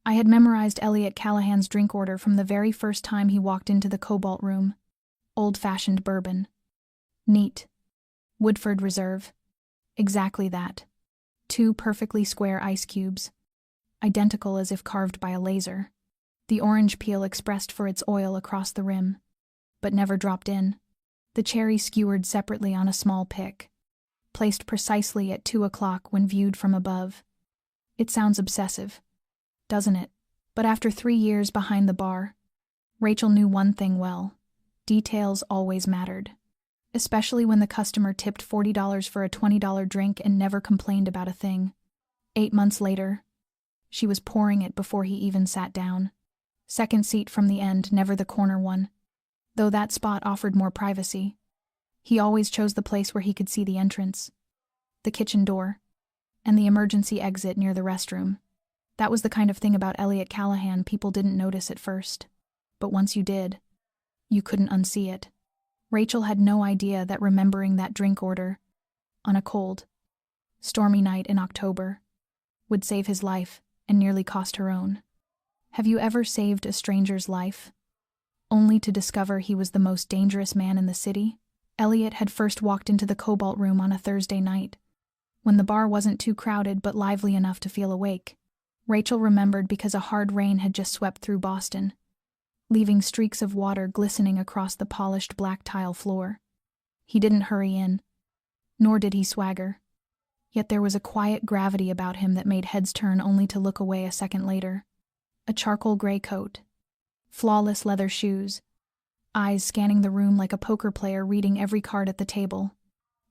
I had memorized Elliot Callahan's drink order from the very first time he walked into the Cobalt Room. Old-fashioned bourbon. Neat. Woodford Reserve. Exactly that. 2 perfectly square ice cubes. Identical as if carved by a laser. The orange peel expressed for its oil across the rim. But never dropped in. The cherry skewered separately on a small pick. Placed precisely at 2 o'clock when viewed from above. It sounds obsessive, doesn't it? But after 3 years behind the bar, Rachel knew one thing well. Details always mattered. Especially when the customer tipped $40 for a $20 drink and never complained about a thing. 8 months later, she was pouring it before he even sat down. Second seat from the end, never the corner one. Though that spot offered more privacy. He always chose the place where he could see the entrance, the kitchen door, and the emergency exit near the restroom. That was the kind of thing about Elliot Callahan people didn't notice at first. But once you did, you couldn't unsee it. Rachel had no idea that remembering that drink order, on a cold, stormy night in October, would save his life and nearly cost her own. Have you ever saved a stranger's life, only to discover he was the most dangerous man in the city? Elliot had first walked into the Cobalt Room on a Thursday night, when the bar wasn't too crowded but lively enough to feel awake. Rachel remembered because a hard rain had just swept through Boston, leaving streaks of water glistening across the polished black tile floor. He didn't hurry in, nor did he swagger. Yet there was a quiet gravity about him that made heads turn only to look away a second later. A charcoal gray coat, flawless leather shoes, eyes scanning the room like a poker player reading every card at the table.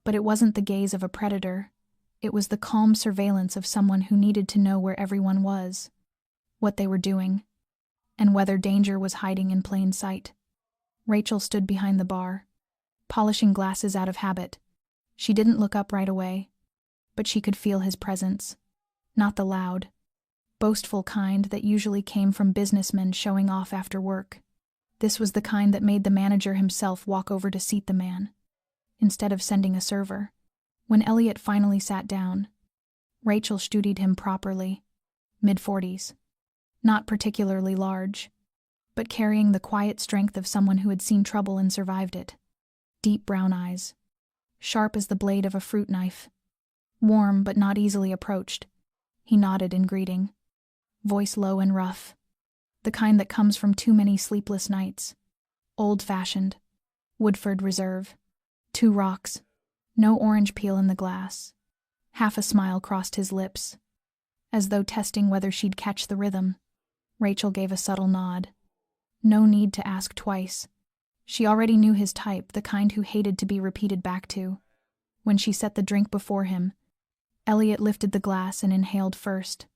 But it wasn't the gaze of a predator. It was the calm surveillance of someone who needed to know where everyone was, what they were doing, and whether danger was hiding in plain sight. Rachel stood behind the bar, polishing glasses out of habit. She didn't look up right away, but she could feel his presence. Not the loud, boastful kind that usually came from businessmen showing off after work. This was the kind that made the manager himself walk over to seat the man, instead of sending a server. When Elliot finally sat down, Rachel studied him properly. Mid-40s. Not particularly large, but carrying the quiet strength of someone who had seen trouble and survived it. Deep brown eyes, sharp as the blade of a fruit knife. Warm but not easily approached. He nodded in greeting. Voice low and rough. The kind that comes from too many sleepless nights. Old-fashioned. Woodford Reserve. 2 rocks. No orange peel in the glass. Half a smile crossed his lips, as though testing whether she'd catch the rhythm. Rachel gave a subtle nod. No need to ask twice. She already knew his type, the kind who hated to be repeated back to. When she set the drink before him, Elliot lifted the glass and inhaled first,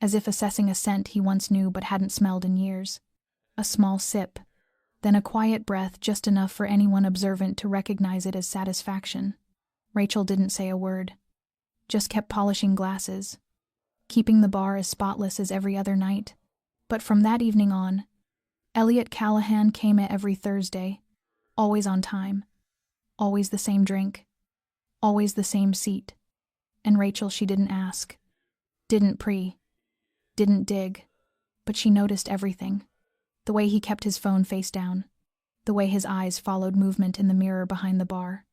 as if assessing a scent he once knew but hadn't smelled in years. A small sip, then a quiet breath just enough for anyone observant to recognize it as satisfaction. Rachel didn't say a word, just kept polishing glasses, keeping the bar as spotless as every other night. But from that evening on, Elliot Callahan came every Thursday, always on time, always the same drink, always the same seat. And Rachel, she didn't ask, didn't pry, didn't dig, but she noticed everything. The way he kept his phone face down, the way his eyes followed movement in the mirror behind the bar,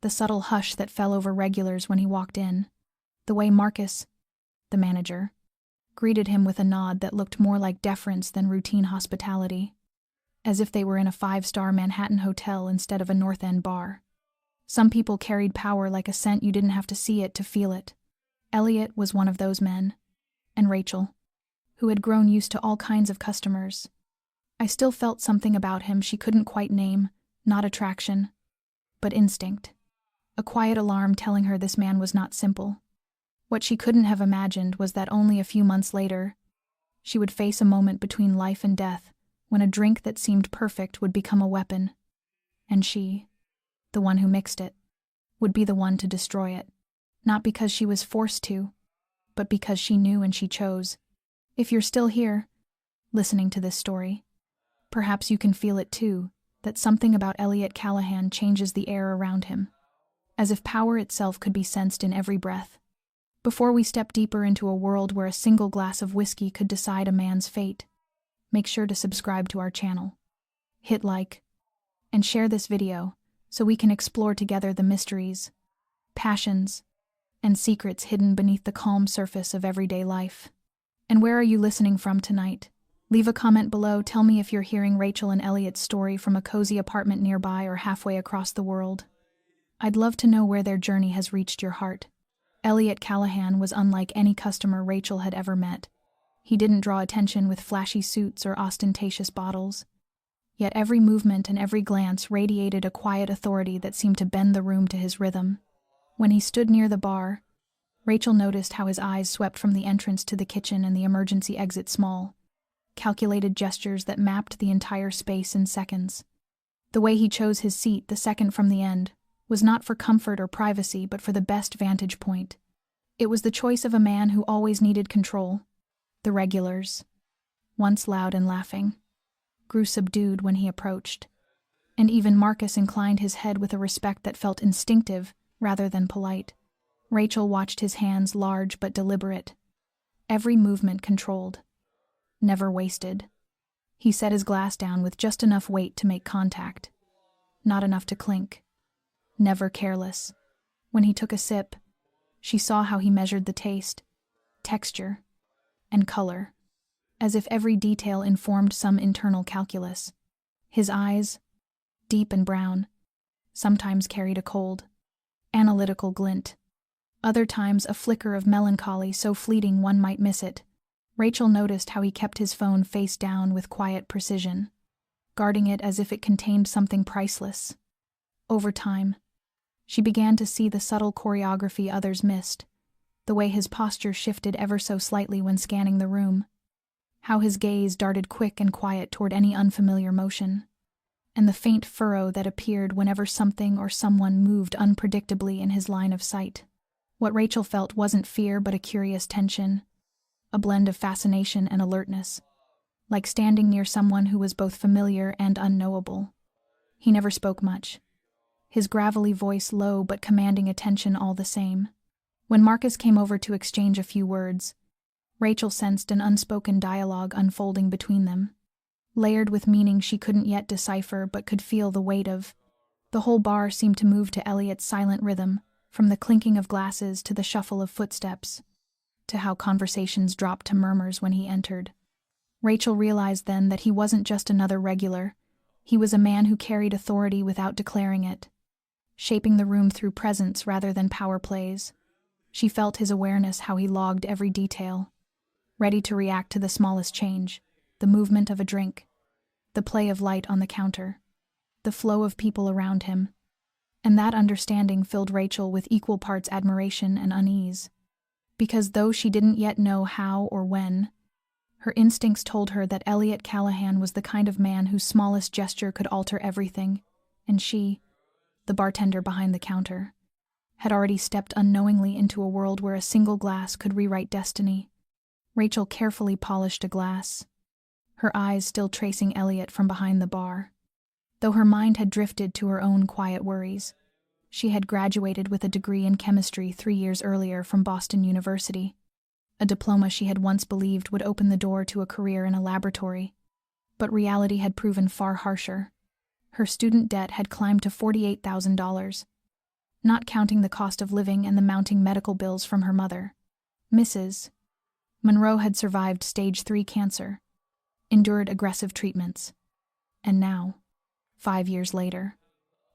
the subtle hush that fell over regulars when he walked in, the way Marcus, the manager, greeted him with a nod that looked more like deference than routine hospitality, as if they were in a 5-star Manhattan hotel instead of a North End bar. Some people carried power like a scent you didn't have to see it to feel it. Elliot was one of those men, and Rachel, who had grown used to all kinds of customers. I still felt something about him she couldn't quite name, not attraction, but instinct. A quiet alarm telling her this man was not simple. What she couldn't have imagined was that only a few months later, she would face a moment between life and death when a drink that seemed perfect would become a weapon, and she, the one who mixed it, would be the one to destroy it. Not because she was forced to, but because she knew and she chose. If you're still here, listening to this story, perhaps you can feel it too, that something about Elliot Callahan changes the air around him, as if power itself could be sensed in every breath. Before we step deeper into a world where a single glass of whiskey could decide a man's fate, make sure to subscribe to our channel. Hit like and share this video so we can explore together the mysteries, passions, and secrets hidden beneath the calm surface of everyday life. And where are you listening from tonight? Leave a comment below. Tell me if you're hearing Rachel and Elliot's story from a cozy apartment nearby or halfway across the world. I'd love to know where their journey has reached your heart. Elliot Callahan was unlike any customer Rachel had ever met. He didn't draw attention with flashy suits or ostentatious bottles. Yet every movement and every glance radiated a quiet authority that seemed to bend the room to his rhythm. When he stood near the bar, Rachel noticed how his eyes swept from the entrance to the kitchen and the emergency exit small, calculated gestures that mapped the entire space in seconds. The way he chose his seat, the second from the end, was not for comfort or privacy, but for the best vantage point. It was the choice of a man who always needed control. The regulars, once loud and laughing, grew subdued when he approached, and even Marcus inclined his head with a respect that felt instinctive rather than polite. Rachel watched his hands, large but deliberate, every movement controlled, never wasted. He set his glass down with just enough weight to make contact, not enough to clink, never careless. When he took a sip, she saw how he measured the taste, texture, and color, as if every detail informed some internal calculus. His eyes, deep and brown, sometimes carried a cold, analytical glint. Other times a flicker of melancholy so fleeting one might miss it. Rachel noticed how he kept his phone face down with quiet precision, guarding it as if it contained something priceless. Over time, she began to see the subtle choreography others missed, the way his posture shifted ever so slightly when scanning the room, how his gaze darted quick and quiet toward any unfamiliar motion, and the faint furrow that appeared whenever something or someone moved unpredictably in his line of sight. What Rachel felt wasn't fear but a curious tension, a blend of fascination and alertness, like standing near someone who was both familiar and unknowable. He never spoke much, his gravelly voice low but commanding attention all the same. When Marcus came over to exchange a few words, Rachel sensed an unspoken dialogue unfolding between them, layered with meaning she couldn't yet decipher but could feel the weight of. The whole bar seemed to move to Elliot's silent rhythm, from the clinking of glasses to the shuffle of footsteps, to how conversations dropped to murmurs when he entered. Rachel realized then that he wasn't just another regular. He was a man who carried authority without declaring it, shaping the room through presence rather than power plays. She felt his awareness, how he logged every detail, ready to react to the smallest change, the movement of a drink, the play of light on the counter, the flow of people around him. And that understanding filled Rachel with equal parts admiration and unease, because though she didn't yet know how or when, her instincts told her that Elliot Callahan was the kind of man whose smallest gesture could alter everything, and she, the bartender behind the counter, had already stepped unknowingly into a world where a single glass could rewrite destiny. Rachel carefully polished a glass, her eyes still tracing Elliot from behind the bar. Though her mind had drifted to her own quiet worries, she had graduated with a degree in chemistry 3 years earlier from Boston University, a diploma she had once believed would open the door to a career in a laboratory. But reality had proven far harsher. Her student debt had climbed to $48,000, not counting the cost of living and the mounting medical bills from her mother. Mrs. Monroe had survived stage 3 cancer, endured aggressive treatments, and now, 5 years later,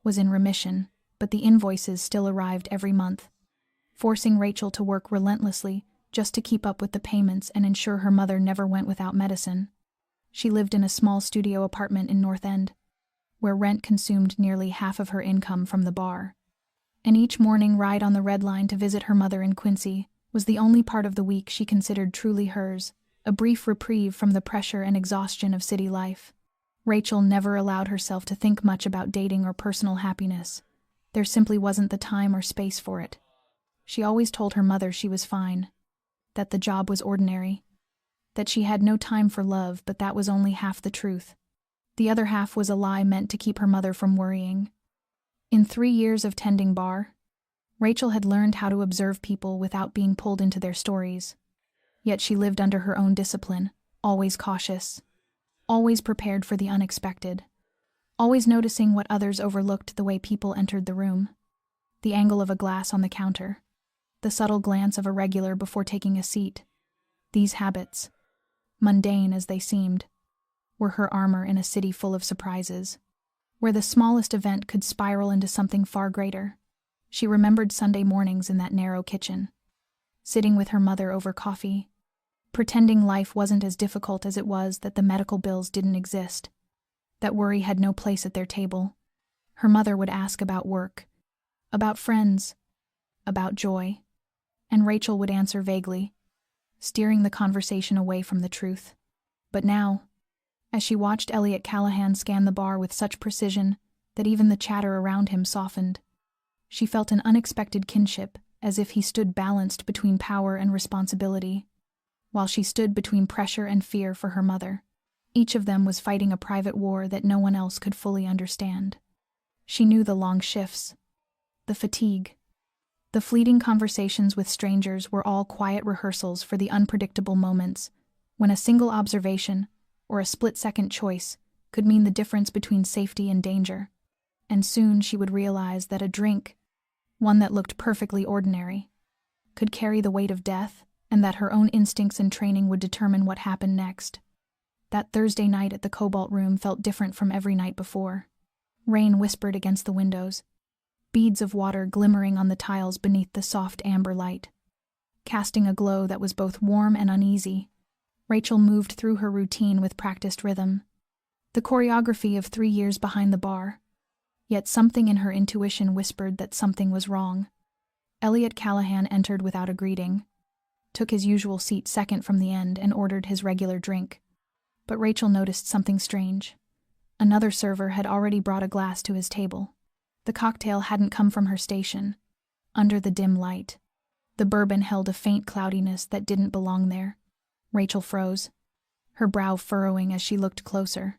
was in remission, but the invoices still arrived every month, forcing Rachel to work relentlessly just to keep up with the payments and ensure her mother never went without medicine. She lived in a small studio apartment in North End, where rent consumed nearly half of her income from the bar. And each morning ride on the Red Line to visit her mother in Quincy was the only part of the week she considered truly hers, a brief reprieve from the pressure and exhaustion of city life. Rachel never allowed herself to think much about dating or personal happiness. There simply wasn't the time or space for it. She always told her mother she was fine, that the job was ordinary, that she had no time for love, but that was only half the truth. The other half was a lie meant to keep her mother from worrying. In 3 years of tending bar, Rachel had learned how to observe people without being pulled into their stories. Yet she lived under her own discipline, always cautious, always prepared for the unexpected, always noticing what others overlooked: the way people entered the room, the angle of a glass on the counter, the subtle glance of a regular before taking a seat. These habits, mundane as they seemed, were her armor in a city full of surprises, where the smallest event could spiral into something far greater. She remembered Sunday mornings in that narrow kitchen, sitting with her mother over coffee, pretending life wasn't as difficult as it was, that the medical bills didn't exist, that worry had no place at their table. Her mother would ask about work, about friends, about joy, and Rachel would answer vaguely, steering the conversation away from the truth. But now, as she watched Elliot Callahan scan the bar with such precision that even the chatter around him softened, she felt an unexpected kinship, as if he stood balanced between power and responsibility, while she stood between pressure and fear for her mother. Each of them was fighting a private war that no one else could fully understand. She knew the long shifts, the fatigue, the fleeting conversations with strangers were all quiet rehearsals for the unpredictable moments when a single observation or a split-second choice could mean the difference between safety and danger. And soon she would realize that a drink, one that looked perfectly ordinary, could carry the weight of death, and that her own instincts and training would determine what happened next. That Thursday night at the Cobalt Room felt different from every night before. Rain whispered against the windows, beads of water glimmering on the tiles beneath the soft amber light, casting a glow that was both warm and uneasy. Rachel moved through her routine with practiced rhythm, the choreography of 3 years behind the bar. Yet something in her intuition whispered that something was wrong. Elliot Callahan entered without a greeting, took his usual seat second from the end, and ordered his regular drink. But Rachel noticed something strange. Another server had already brought a glass to his table. The cocktail hadn't come from her station. Under the dim light, the bourbon held a faint cloudiness that didn't belong there. Rachel froze, her brow furrowing as she looked closer.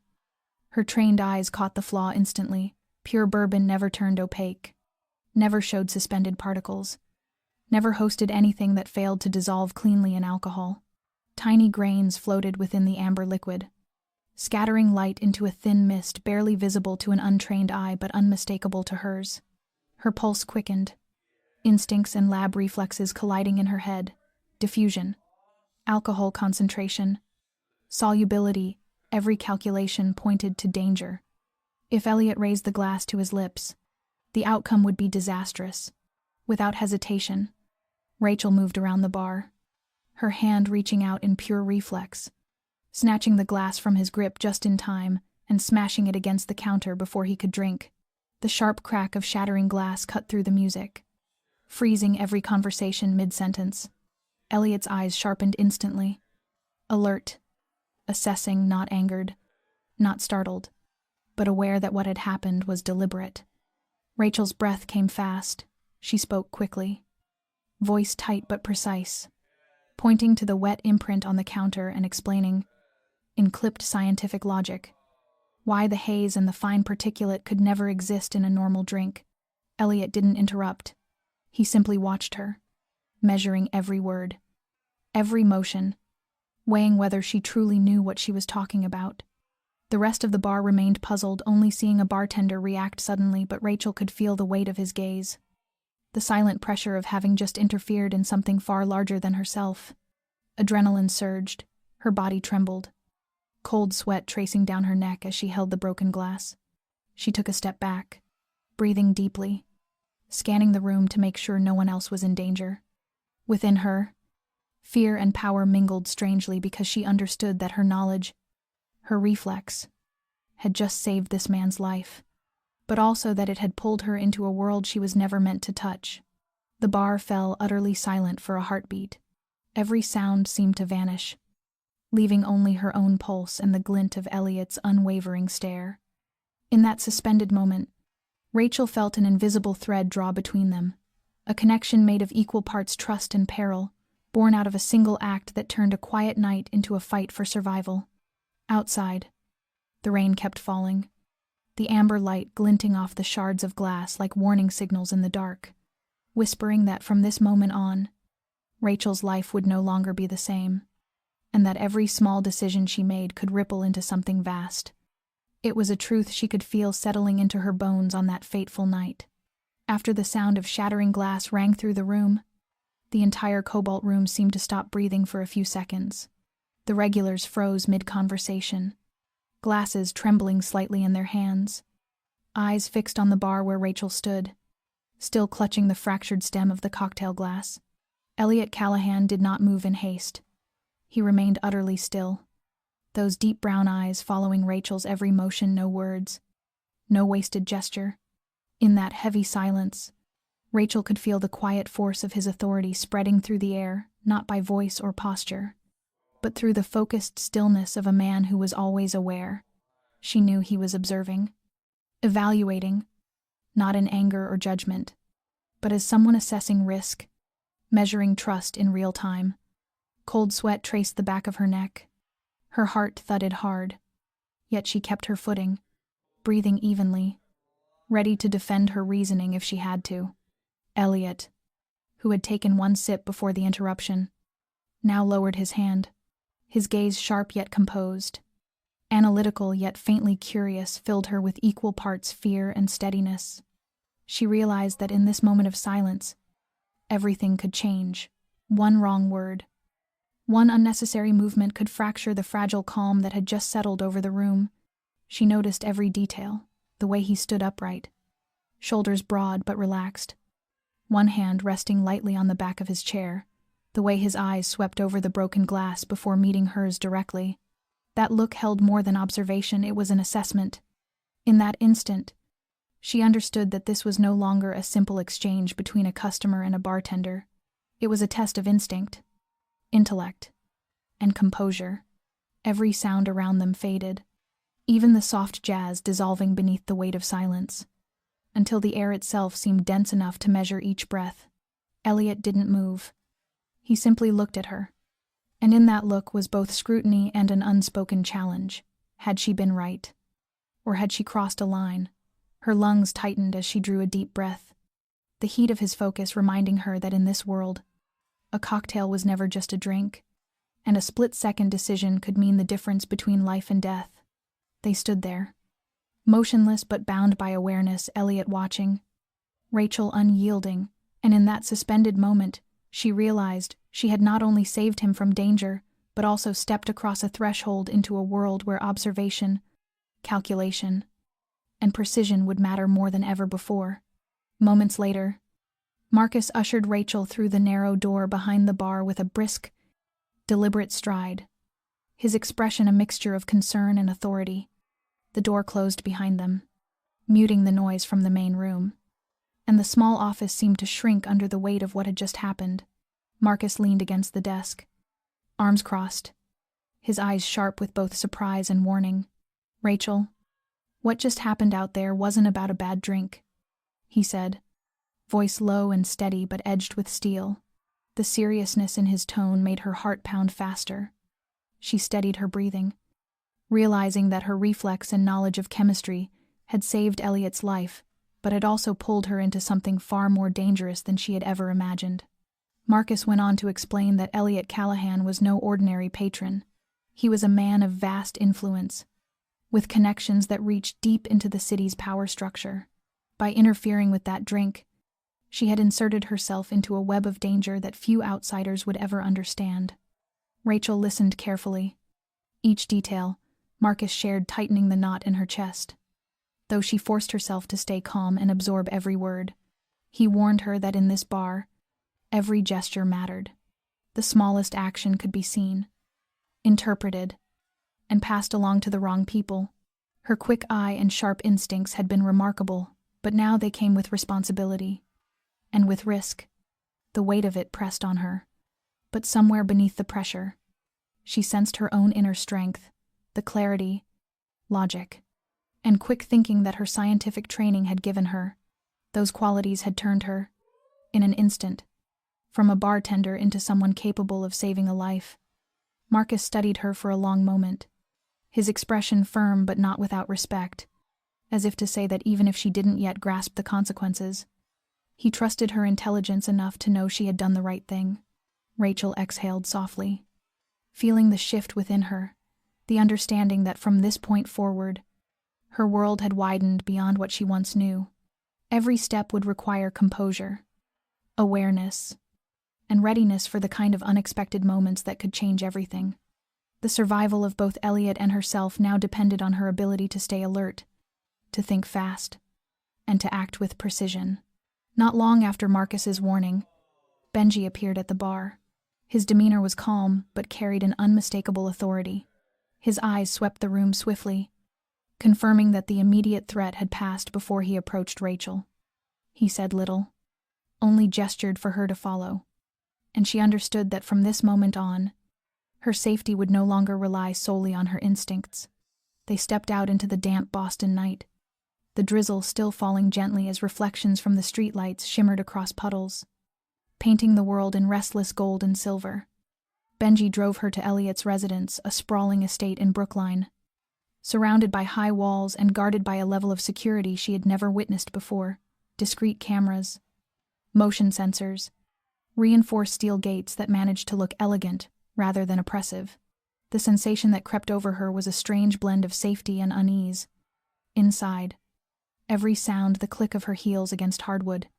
Her trained eyes caught the flaw instantly. Pure bourbon never turned opaque, never showed suspended particles, never hosted anything that failed to dissolve cleanly in alcohol. Tiny grains floated within the amber liquid, scattering light into a thin mist barely visible to an untrained eye but unmistakable to hers. Her pulse quickened, instincts and lab reflexes colliding in her head. Diffusion, alcohol concentration, solubility, every calculation pointed to danger. If Elliot raised the glass to his lips, the outcome would be disastrous. Without hesitation, Rachel moved around the bar, her hand reaching out in pure reflex, snatching the glass from his grip just in time and smashing it against the counter before he could drink. The sharp crack of shattering glass cut through the music, freezing every conversation mid-sentence. Elliot's eyes sharpened instantly, alert, assessing, not angered, not startled, but aware that what had happened was deliberate. Rachel's breath came fast. She spoke quickly, voice tight but precise, pointing to the wet imprint on the counter and explaining, in clipped scientific logic, why the haze and the fine particulate could never exist in a normal drink. Elliot didn't interrupt. He simply watched her, measuring every word, every motion, weighing whether she truly knew what she was talking about. The rest of the bar remained puzzled, only seeing a bartender react suddenly, but Rachel could feel the weight of his gaze, the silent pressure of having just interfered in something far larger than herself. Adrenaline surged, her body trembled, cold sweat tracing down her neck as she held the broken glass. She took a step back, breathing deeply, scanning the room to make sure no one else was in danger. Within her, fear and power mingled strangely because she understood that her knowledge, her reflex, had just saved this man's life, but also that it had pulled her into a world she was never meant to touch. The bar fell utterly silent for a heartbeat. Every sound seemed to vanish, leaving only her own pulse and the glint of Elliot's unwavering stare. In that suspended moment, Rachel felt an invisible thread draw between them, a connection made of equal parts trust and peril, born out of a single act that turned a quiet night into a fight for survival. Outside, the rain kept falling, the amber light glinting off the shards of glass like warning signals in the dark. whispering that from this moment on, Rachel's life would no longer be the same, and that every small decision she made could ripple into something vast. It was a truth she could feel settling into her bones on that fateful night. After the sound of shattering glass rang through the room, the entire Cobalt room seemed to stop breathing for a few seconds. The regulars froze mid-conversation, glasses trembling slightly in their hands, eyes fixed on the bar where Rachel stood, still clutching the fractured stem of the cocktail glass. Elliot Callahan did not move in haste. He remained utterly still, those deep brown eyes following Rachel's every motion, no words, no wasted gesture. In that heavy silence, Rachel could feel the quiet force of his authority spreading through the air, not by voice or posture, but through the focused stillness of a man who was always aware. She knew he was observing, evaluating, not in anger or judgment, but as someone assessing risk, measuring trust in real time. Cold sweat traced the back of her neck. Her heart thudded hard, yet she kept her footing, breathing evenly, ready to defend her reasoning if she had to. Elliot, who had taken one sip before the interruption, now lowered his hand, his gaze sharp yet composed. Analytical yet faintly curious filled her with equal parts fear and steadiness. She realized that in this moment of silence, everything could change. One wrong word, one unnecessary movement could fracture the fragile calm that had just settled over the room. She noticed every detail, the way he stood upright, shoulders broad but relaxed, one hand resting lightly on the back of his chair, the way his eyes swept over the broken glass before meeting hers directly. That look held more than observation, it was an assessment. In that instant, she understood that this was no longer a simple exchange between a customer and a bartender. It was a test of instinct, intellect, and composure. Every sound around them faded, even the soft jazz dissolving beneath the weight of silence, until the air itself seemed dense enough to measure each breath. Elliot didn't move. He simply looked at her, and in that look was both scrutiny and an unspoken challenge. Had she been right? Or had she crossed a line? Her lungs tightened as she drew a deep breath, the heat of his focus reminding her that in this world, a cocktail was never just a drink, and a split-second decision could mean the difference between life and death. They stood there, motionless but bound by awareness, Elliot watching, Rachel unyielding, and in that suspended moment, she realized she had not only saved him from danger, but also stepped across a threshold into a world where observation, calculation, and precision would matter more than ever before. Moments later, Marcus ushered Rachel through the narrow door behind the bar with a brisk, deliberate stride, his expression a mixture of concern and authority. The door closed behind them, muting the noise from the main room, and the small office seemed to shrink under the weight of what had just happened. Marcus leaned against the desk, arms crossed, his eyes sharp with both surprise and warning. "Rachel, what just happened out there wasn't about a bad drink," he said, voice low and steady but edged with steel. The seriousness in his tone made her heart pound faster. She steadied her breathing, realizing that her reflex and knowledge of chemistry had saved Elliot's life, but had also pulled her into something far more dangerous than she had ever imagined. Marcus went on to explain that Elliot Callahan was no ordinary patron. He was a man of vast influence, with connections that reached deep into the city's power structure. By interfering with that drink, she had inserted herself into a web of danger that few outsiders would ever understand. Rachel listened carefully. Each detail, Marcus shared, tightening the knot in her chest. Though she forced herself to stay calm and absorb every word, he warned her that in this bar, every gesture mattered. The smallest action could be seen, interpreted, and passed along to the wrong people. Her quick eye and sharp instincts had been remarkable, but now they came with responsibility. And with risk. The weight of it pressed on her. But somewhere beneath the pressure, she sensed her own inner strength, the clarity, logic, and quick thinking that her scientific training had given her. Those qualities had turned her, in an instant, from a bartender into someone capable of saving a life. Marcus studied her for a long moment, his expression firm but not without respect, as if to say that even if she didn't yet grasp the consequences, He trusted her intelligence enough to know she had done the right thing. Rachel exhaled softly, feeling the shift within her, the understanding that from this point forward, her world had widened beyond what she once knew. Every step would require composure, awareness, and readiness for the kind of unexpected moments that could change everything. The survival of both Elliot and herself now depended on her ability to stay alert, to think fast, and to act with precision. Not long after Marcus's warning, Benji appeared at the bar. His demeanor was calm, but carried an unmistakable authority. His eyes swept the room swiftly, confirming that the immediate threat had passed before he approached Rachel. He said little, only gestured for her to follow, and she understood that from this moment on, her safety would no longer rely solely on her instincts. They stepped out into the damp Boston night, the drizzle still falling gently as reflections from the streetlights shimmered across puddles, painting the world in restless gold and silver. Benji drove her to Elliot's residence, a sprawling estate in Brookline, surrounded by high walls and guarded by a level of security she had never witnessed before. Discreet cameras, motion sensors, reinforced steel gates that managed to look elegant rather than oppressive. The sensation that crept over her was a strange blend of safety and unease. Inside, every sound, the click of her heels against hardwood,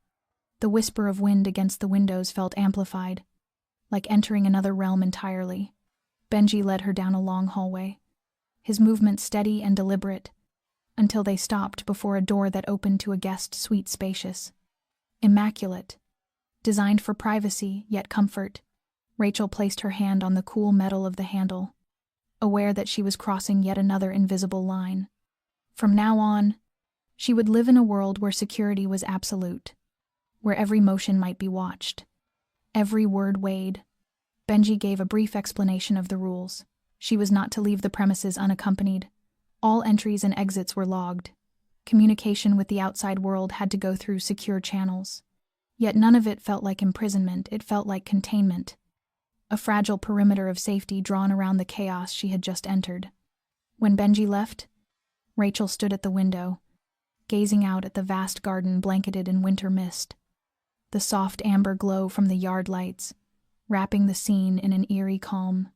the whisper of wind against the windows, felt amplified, like entering another realm entirely. Benji led her down a long hallway, his movements steady and deliberate, until they stopped before a door that opened to a guest suite, spacious, immaculate, designed for privacy yet comfort. Rachel placed her hand on the cool metal of the handle, aware that she was crossing yet another invisible line. From now on, she would live in a world where security was absolute, where every motion might be watched, every word weighed. Benji gave a brief explanation of the rules. She was not to leave the premises unaccompanied. All entries and exits were logged. Communication with the outside world had to go through secure channels. Yet none of it felt like imprisonment, it felt like containment. A fragile perimeter of safety drawn around the chaos she had just entered. When Benji left, Rachel stood at the window, gazing out at the vast garden blanketed in winter mist. The soft amber glow from the yard lights, wrapping the scene in an eerie calm.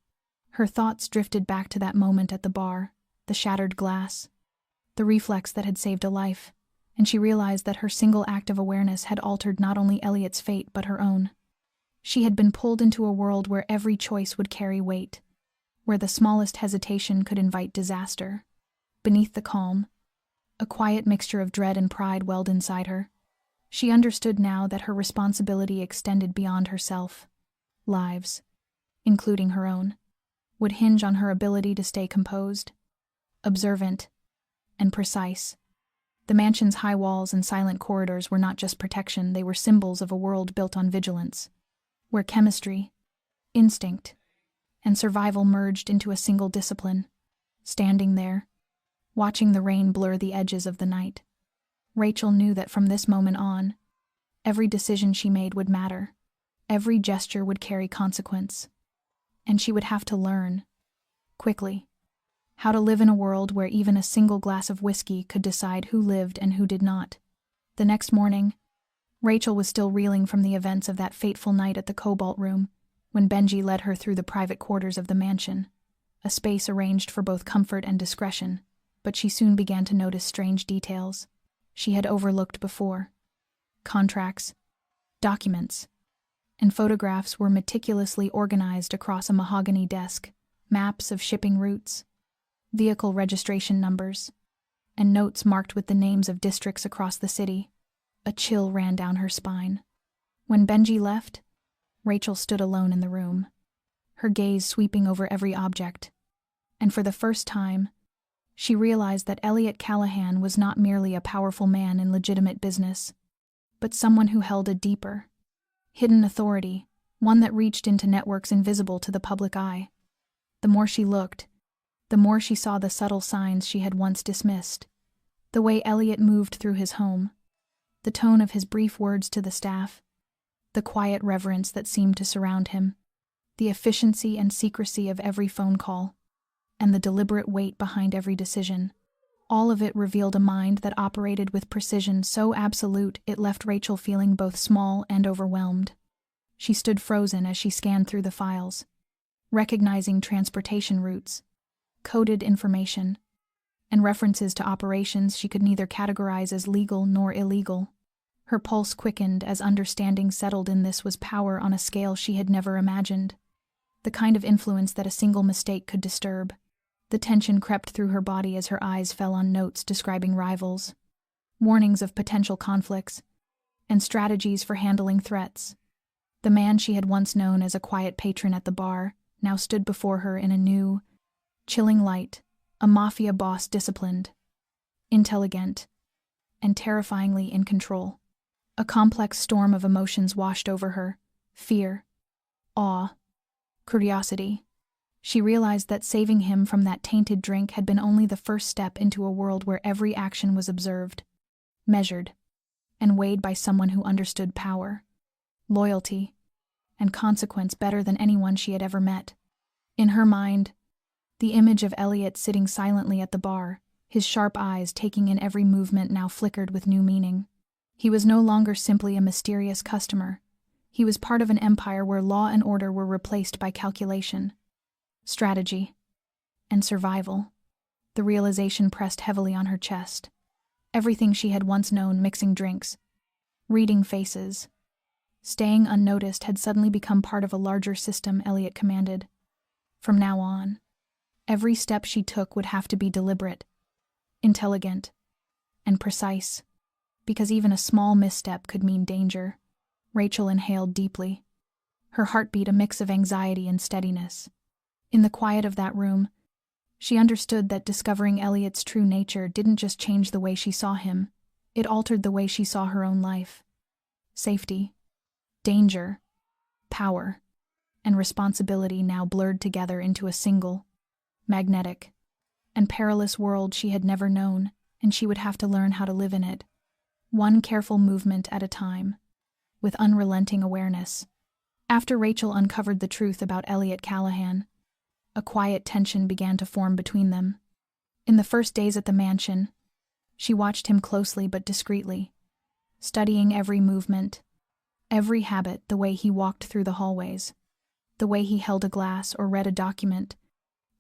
Her thoughts drifted back to that moment at the bar, the shattered glass, the reflex that had saved a life, and she realized that her single act of awareness had altered not only Elliot's fate but her own. She had been pulled into a world where every choice would carry weight, where the smallest hesitation could invite disaster. Beneath the calm, a quiet mixture of dread and pride welled inside her. She understood now that her responsibility extended beyond herself. Lives, including her own, would hinge on her ability to stay composed, observant, and precise. The mansion's high walls and silent corridors were not just protection, they were symbols of a world built on vigilance, where chemistry, instinct, and survival merged into a single discipline. Standing there, watching the rain blur the edges of the night, Rachel knew that from this moment on, every decision she made would matter, every gesture would carry consequence, and she would have to learn, quickly, how to live in a world where even a single glass of whiskey could decide who lived and who did not. The next morning, Rachel was still reeling from the events of that fateful night at the Cobalt Room, when Benji led her through the private quarters of the mansion, a space arranged for both comfort and discretion, but she soon began to notice strange details she had overlooked before. Contracts, documents, and photographs were meticulously organized across a mahogany desk, maps of shipping routes, vehicle registration numbers, and notes marked with the names of districts across the city. A chill ran down her spine. When Benji left, Rachel stood alone in the room, her gaze sweeping over every object, and for the first time, she realized that Elliot Callahan was not merely a powerful man in legitimate business, but someone who held a deeper, hidden authority, one that reached into networks invisible to the public eye. The more she looked, the more she saw the subtle signs she had once dismissed. The way Elliot moved through his home, the tone of his brief words to the staff, the quiet reverence that seemed to surround him, the efficiency and secrecy of every phone call, and the deliberate weight behind every decision. All of it revealed a mind that operated with precision so absolute it left Rachel feeling both small and overwhelmed. She stood frozen as she scanned through the files, recognizing transportation routes, coded information, and references to operations she could neither categorize as legal nor illegal. Her pulse quickened as understanding settled in this was power on a scale she had never imagined, the kind of influence that a single mistake could disturb. The tension crept through her body as her eyes fell on notes describing rivals, warnings of potential conflicts, and strategies for handling threats. The man she had once known as a quiet patron at the bar now stood before her in a new, chilling light, a mafia boss disciplined, intelligent, and terrifyingly in control. A complex storm of emotions washed over her: fear, awe, curiosity. She realized that saving him from that tainted drink had been only the first step into a world where every action was observed, measured, and weighed by someone who understood power, loyalty, and consequence better than anyone she had ever met. In her mind, the image of Elliot sitting silently at the bar, his sharp eyes taking in every movement, now flickered with new meaning. He was no longer simply a mysterious customer. He was part of an empire where law and order were replaced by calculation, strategy, and survival. The realization pressed heavily on her chest. Everything she had once known, mixing drinks, reading faces, staying unnoticed, had suddenly become part of a larger system Elliot commanded. From now on, every step she took would have to be deliberate, intelligent, and precise, because even a small misstep could mean danger. Rachel inhaled deeply, her heartbeat a mix of anxiety and steadiness. In the quiet of that room, she understood that discovering Elliot's true nature didn't just change the way she saw him, it altered the way she saw her own life. Safety, danger, power, and responsibility now blurred together into a single, magnetic, and perilous world she had never known, and she would have to learn how to live in it, one careful movement at a time, with unrelenting awareness. After Rachel uncovered the truth about Elliot Callahan, a quiet tension began to form between them. In the first days at the mansion, she watched him closely but discreetly, studying every movement, every habit, the way he walked through the hallways, the way he held a glass or read a document,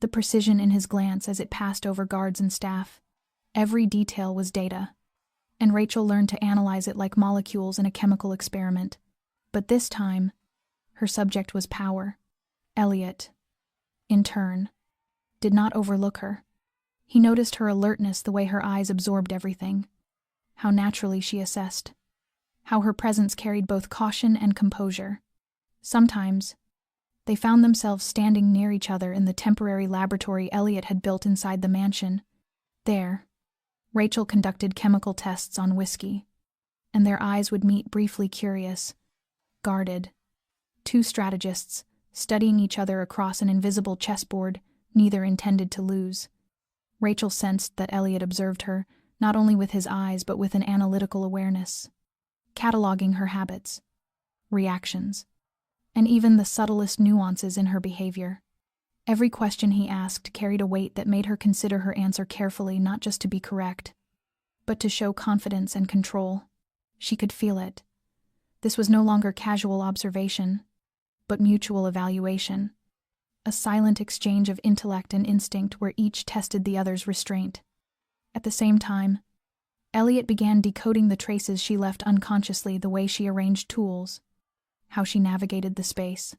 the precision in his glance as it passed over guards and staff. Every detail was data, and Rachel learned to analyze it like molecules in a chemical experiment. But this time, her subject was power. Elliot, in turn, did not overlook her. He noticed her alertness, the way her eyes absorbed everything, how naturally she assessed, how her presence carried both caution and composure. Sometimes, they found themselves standing near each other in the temporary laboratory Elliot had built inside the mansion. There, Rachel conducted chemical tests on whiskey, and their eyes would meet, briefly curious, guarded. Two strategists, studying each other across an invisible chessboard, neither intended to lose. Rachel sensed that Elliot observed her, not only with his eyes but with an analytical awareness, cataloging her habits, reactions, and even the subtlest nuances in her behavior. Every question he asked carried a weight that made her consider her answer carefully, not just to be correct, but to show confidence and control. She could feel it. This was no longer casual observation, but mutual evaluation, a silent exchange of intellect and instinct where each tested the other's restraint. At the same time, Elliot began decoding the traces she left unconsciously, the way she arranged tools, how she navigated the space,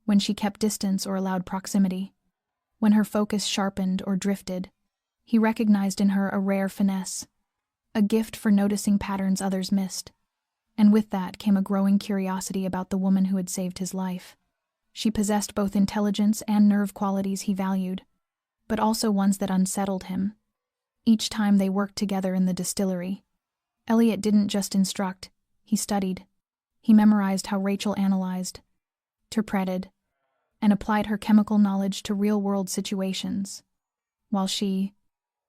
when she kept distance or allowed proximity, when her focus sharpened or drifted. He recognized in her a rare finesse, a gift for noticing patterns others missed. And with that came a growing curiosity about the woman who had saved his life. She possessed both intelligence and nerve qualities he valued, but also ones that unsettled him. Each time they worked together in the distillery, Elliot didn't just instruct, he studied. He memorized how Rachel analyzed, interpreted, and applied her chemical knowledge to real-world situations, while she,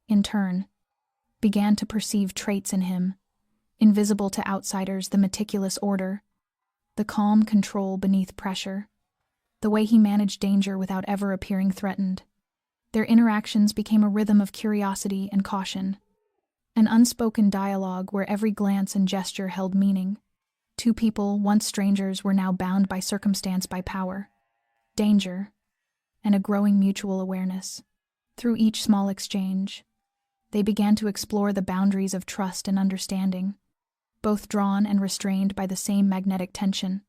in turn, began to perceive traits in him, invisible to outsiders: the meticulous order, the calm control beneath pressure, the way he managed danger without ever appearing threatened. Their interactions became a rhythm of curiosity and caution, an unspoken dialogue where every glance and gesture held meaning. Two people, once strangers, were now bound by circumstance, by power, danger, and a growing mutual awareness. Through each small exchange, they began to explore the boundaries of trust and understanding, both drawn and restrained by the same magnetic tension.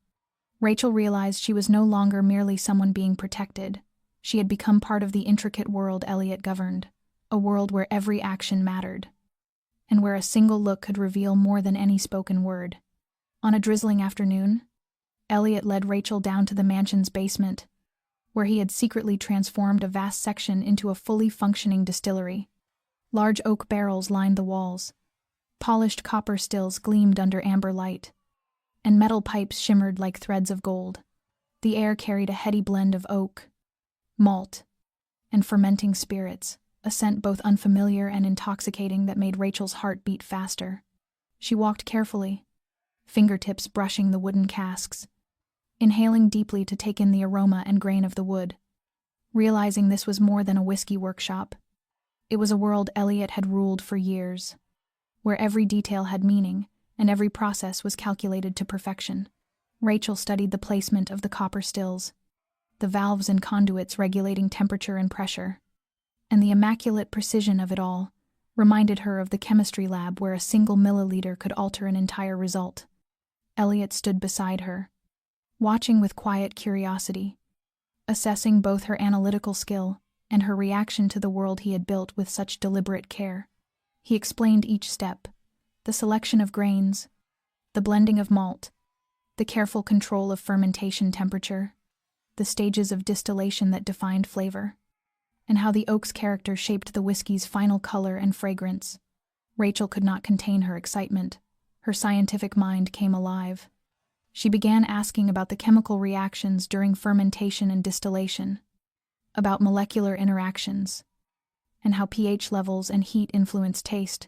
Rachel realized she was no longer merely someone being protected. She had become part of the intricate world Elliot governed, a world where every action mattered, and where a single look could reveal more than any spoken word. On a drizzling afternoon, Elliot led Rachel down to the mansion's basement, where he had secretly transformed a vast section into a fully functioning distillery. Large oak barrels lined the walls, polished copper stills gleamed under amber light, and metal pipes shimmered like threads of gold. The air carried a heady blend of oak, malt, and fermenting spirits, a scent both unfamiliar and intoxicating that made Rachel's heart beat faster. She walked carefully, fingertips brushing the wooden casks, inhaling deeply to take in the aroma and grain of the wood, realizing this was more than a whiskey workshop. It was a world Elliot had ruled for years, where every detail had meaning and every process was calculated to perfection. Rachel studied the placement of the copper stills, the valves and conduits regulating temperature and pressure, and the immaculate precision of it all reminded her of the chemistry lab where a single milliliter could alter an entire result. Elliot stood beside her, watching with quiet curiosity, assessing both her analytical skill and her reaction to the world he had built with such deliberate care. He explained each step, the selection of grains, the blending of malt, the careful control of fermentation temperature, the stages of distillation that defined flavor, and how the oak's character shaped the whiskey's final color and fragrance. Rachel could not contain her excitement. Her scientific mind came alive. She began asking about the chemical reactions during fermentation and distillation, about molecular interactions, and how pH levels and heat influence taste.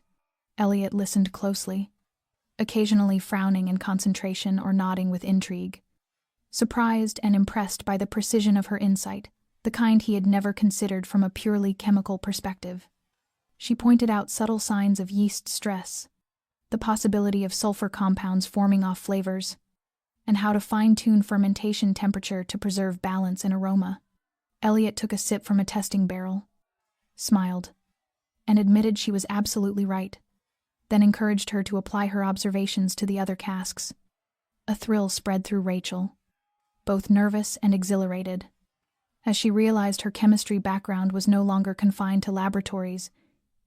Elliot listened closely, occasionally frowning in concentration or nodding with intrigue, surprised and impressed by the precision of her insight, the kind he had never considered from a purely chemical perspective. She pointed out subtle signs of yeast stress, the possibility of sulfur compounds forming off flavors, and how to fine-tune fermentation temperature to preserve balance and aroma. Elliot took a sip from a testing barrel, smiled, and admitted she was absolutely right, then encouraged her to apply her observations to the other casks. A thrill spread through Rachel, both nervous and exhilarated, as she realized her chemistry background was no longer confined to laboratories.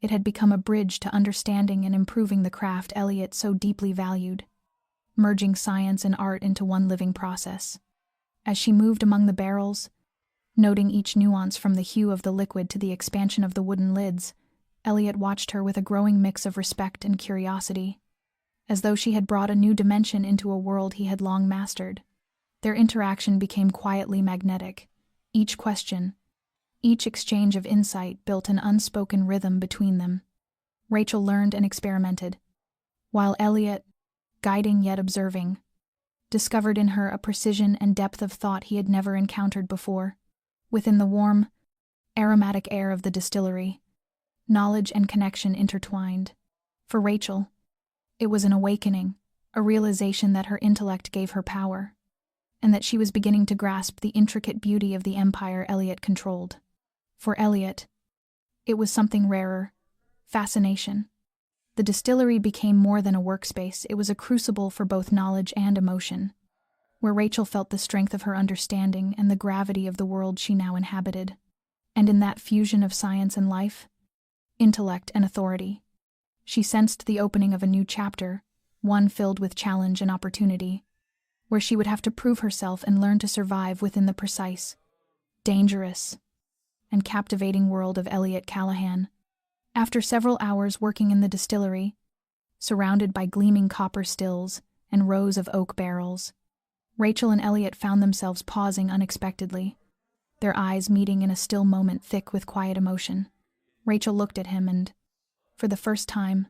It had become a bridge to understanding and improving the craft Elliot so deeply valued, merging science and art into one living process. As she moved among the barrels, noting each nuance from the hue of the liquid to the expansion of the wooden lids, Elliot watched her with a growing mix of respect and curiosity, as though she had brought a new dimension into a world he had long mastered. Their interaction became quietly magnetic. Each question, each exchange of insight built an unspoken rhythm between them. Rachel learned and experimented, while Elliot, guiding yet observing, discovered in her a precision and depth of thought he had never encountered before. Within the warm, aromatic air of the distillery, knowledge and connection intertwined. For Rachel, it was an awakening, a realization that her intellect gave her power, and that she was beginning to grasp the intricate beauty of the empire Elliot controlled. For Elliot, it was something rarer, fascination. The distillery became more than a workspace. It was a crucible for both knowledge and emotion, where Rachel felt the strength of her understanding and the gravity of the world she now inhabited. And in that fusion of science and life, intellect and authority, she sensed the opening of a new chapter, one filled with challenge and opportunity, where she would have to prove herself and learn to survive within the precise, dangerous, and captivating world of Elliot Callahan. After several hours working in the distillery, surrounded by gleaming copper stills and rows of oak barrels, Rachel and Elliot found themselves pausing unexpectedly, their eyes meeting in a still moment thick with quiet emotion. Rachel looked at him and, for the first time,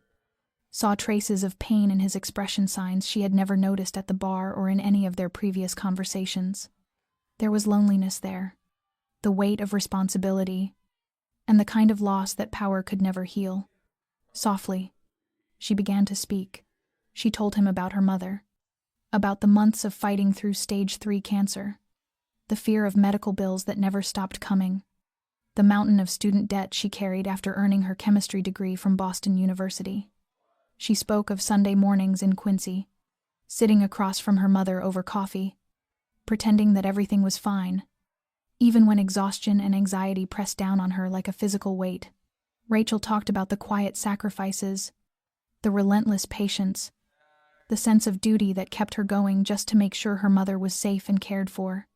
saw traces of pain in his expression, signs she had never noticed at the bar or in any of their previous conversations. There was loneliness there, the weight of responsibility, and the kind of loss that power could never heal. Softly, she began to speak. She told him about her mother, about the months of fighting through stage 3 cancer, the fear of medical bills that never stopped coming, the mountain of student debt she carried after earning her chemistry degree from Boston University. She spoke of Sunday mornings in Quincy, sitting across from her mother over coffee, pretending that everything was fine, even when exhaustion and anxiety pressed down on her like a physical weight. Rachel talked about the quiet sacrifices, the relentless patience, the sense of duty that kept her going just to make sure her mother was safe and cared for.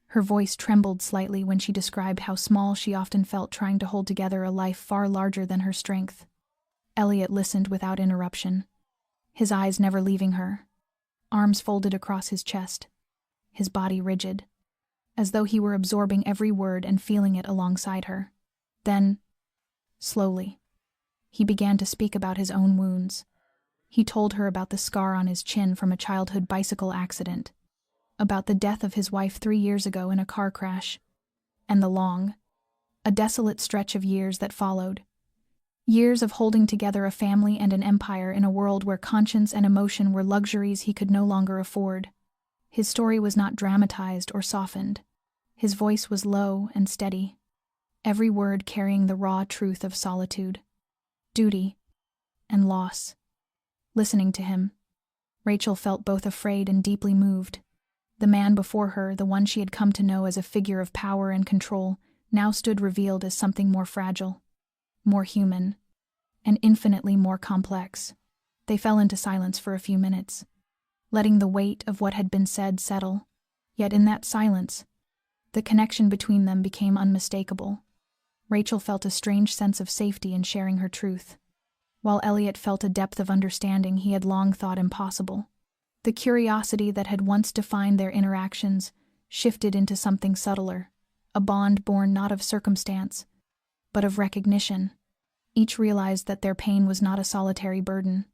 Her voice trembled slightly when she described how small she often felt trying to hold together a life far larger than her strength. Elliot listened without interruption, his eyes never leaving her, arms folded across his chest, his body rigid, as though he were absorbing every word and feeling it alongside her. Then, slowly, he began to speak about his own wounds. He told her about the scar on his chin from a childhood bicycle accident, about the death of his wife 3 years ago in a car crash, and the long, a desolate stretch of years that followed. Years of holding together a family and an empire in a world where conscience and emotion were luxuries he could no longer afford. His story was not dramatized or softened. His voice was low and steady, every word carrying the raw truth of solitude, duty, and loss. Listening to him, Rachel felt both afraid and deeply moved. The man before her, the one she had come to know as a figure of power and control, now stood revealed as something more fragile, more human, and infinitely more complex. They fell into silence for a few minutes, letting the weight of what had been said settle. Yet in that silence, the connection between them became unmistakable. Rachel felt a strange sense of safety in sharing her truth, while Elliot felt a depth of understanding he had long thought impossible. The curiosity that had once defined their interactions shifted into something subtler, a bond born not of circumstance, but of recognition. Each realized that their pain was not a solitary burden,